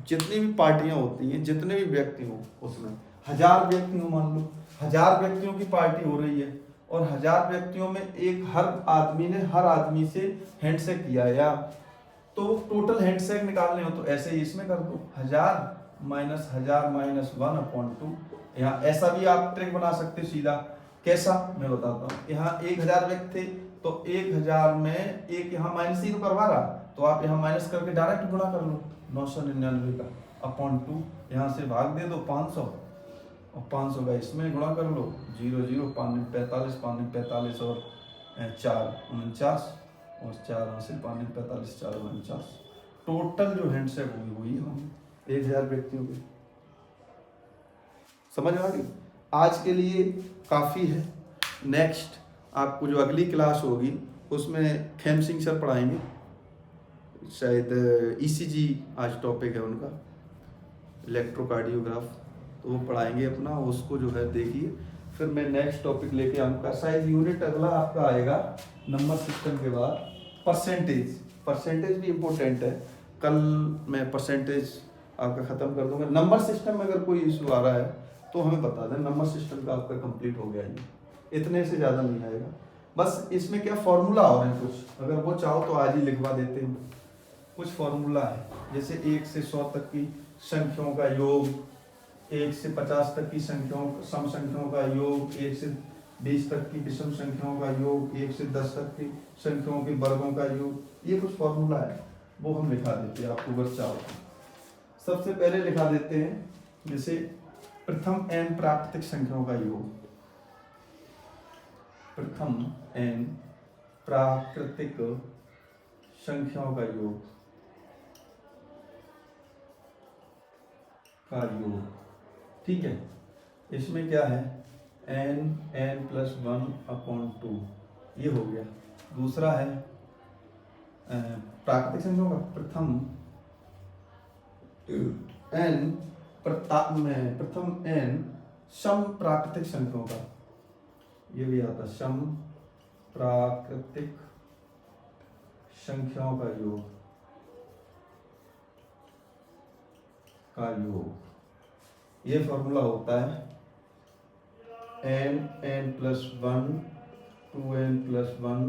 जितनी भी पार्टियां होती हैं, जितने भी व्यक्ति हो, उसमें 1000 व्यक्ति हो, मान लो 1000 व्यक्तियों की पार्टी हो रही है और 1000 व्यक्तियों में एक हर आदमी ने हर आदमी से हैंडशेक किया, या तो टोटल हैंडशेक निकालने हो तो ऐसे ही इसमें कर दो, 1000 - 1000 - 1/2। यहाँ ऐसा भी आप ट्रिक बना सकते सीधा। कैसा, मैं बताता हूँ। यहाँ 1000 व्यक्ति थे, तो 1000 में एक यहाँ माइनस ही तो करवा रहा, तो आप यहाँ माइनस करके डायरेक्ट गुणा कर लो 999 का /2, यहाँ से भाग दे दो 500 और 500 का इसमें गुणा कर लो, 0 0 5 45 5 45 और 4 49 और 4 हासिल 5 45 4 49। टोटल जो हैंडशेक हुई वही होंगे 1000 व्यक्तियों के। समझ आ गई। आज के लिए काफ़ी है। नेक्स्ट आपको जो अगली क्लास होगी उसमें खेम सिंह सर पढ़ाएंगे, शायद ईसीजी आज टॉपिक है उनका, इलेक्ट्रोकार्डियोग्राफ, तो वो पढ़ाएंगे अपना, उसको जो है देखिए। फिर मैं नेक्स्ट टॉपिक लेके आऊँगा, शायद यूनिट अगला आपका आएगा नंबर सिस्टम के बाद परसेंटेज। परसेंटेज भी इम्पोर्टेंट है, कल मैं परसेंटेज आपका ख़त्म कर दूंगा। नंबर सिस्टम में अगर कोई इशू आ रहा है तो हमें बता दें, नंबर सिस्टम का आपका कंप्लीट हो गया, ये इतने से ज़्यादा नहीं आएगा। बस इसमें क्या फॉर्मूला हो रहे हैं कुछ, अगर वो चाहो तो आज ही लिखवा देते हैं। कुछ फॉर्मूला है, जैसे 1 से 100 तक की संख्याओं का योग, 1 से 50 तक की संख्याओं सम संख्याओं का योग, 1 से 20 तक की विषम संख्याओं का योग, 1 से 10 तक की संख्याओं के वर्गों का योग, ये कुछ फॉर्मूला है, वो हम लिखा देते हैं आपको बस चाहो। सबसे पहले लिखा देते हैं, जैसे प्रथम n प्राकृतिक संख्याओं का योग, प्रथम n प्राकृतिक संख्याओं का योग ठीक है। इसमें क्या है, n + 1/2, ये हो गया। दूसरा है प्राकृतिक संख्याओं का प्रथम n सम प्राकृतिक संख्याओं का, ये भी आता है, सम प्राकृतिक संख्याओं का योग, ये फॉर्मूला होता है n plus 1 2n plus 1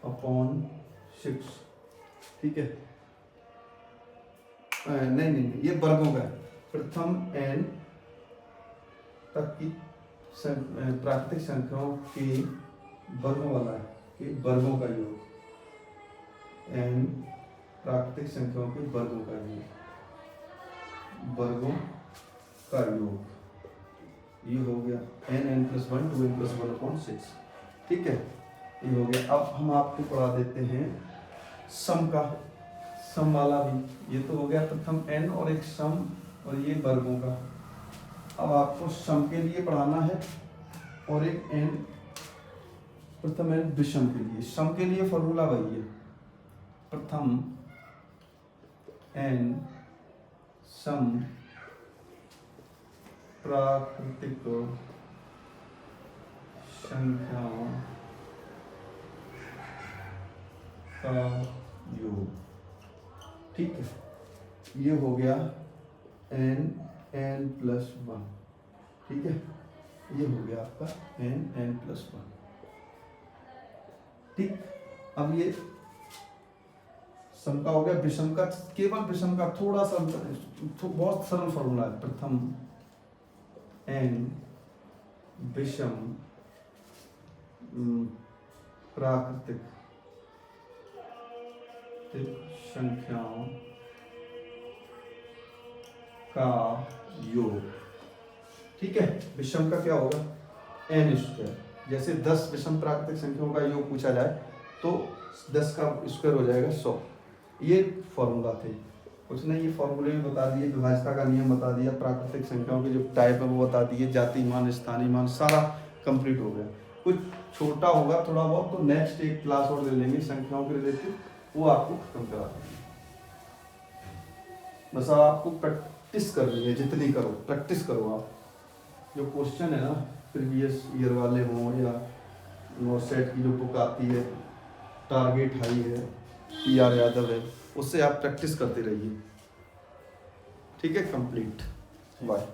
upon 6, ठीक है। नहीं, ये वर्गों का है। प्रथम n तक की प्राकृतिक संख्याओं के वर्गों वाला है, कि वर्गों का योग, n प्राकृतिक संख्याओं के वर्गों का योग, वर्गों का योग, ये हो गया n plus 1 2n plus 1 upon 6, ठीक है, ये हो गया। अब हम आपको पढ़ा देते हैं सम का, सम वाला भी, ये तो हो गया प्रथम n और एक सम और ये वर्गों का। अब आपको सम के लिए पढ़ाना है और एक n, प्रथम n विषम के लिए। सम के लिए फॉर्मूला वही है, प्रथम n सम प्राकृतिक संख्याओं का योग, ठीक है, ये हो गया n प्लस 1, ठीक है, ये हो गया आपका n प्लस 1, ठीक। अब ये सम का हो गया। विषम का, केवल विषम का थोड़ा सा बहुत सरल फॉर्मूला है, प्रथम n विषम प्राकृतिक संख्याओं का योग, ठीक है। विषम का क्या होगा, n स्क्वायर। जैसे 10 विषम प्राकृतिक संख्याओं का योग पूछा जाए तो 10 का स्क्वायर हो जाएगा 100। ये फॉर्मूला थे, कुछ नहीं, ये फॉर्मूले भी बता दिए, विभाज्यता का नियम बता दिया, प्राकृतिक संख्याओं के जो टाइप है वो बता दिए, जाति मान स्थानीय मान सारा कंप्लीट हो गया। कुछ छोटा होगा थोड़ा बहुत तो नेक्स्ट एक क्लास और ले लेंगे संख्याओं के रिलेटेड, वो आपको खत्म करा देंगे। बस आपको प्रैक्टिस करनी है, जितनी करो प्रैक्टिस करो आप। जो क्वेश्चन है ना प्रीवियस ईयर वाले हों या नोट सेट की जो बुक आती है, टारगेट हाई है, PR यादव है, उससे आप प्रैक्टिस करते रहिए, ठीक है। Complete, bye.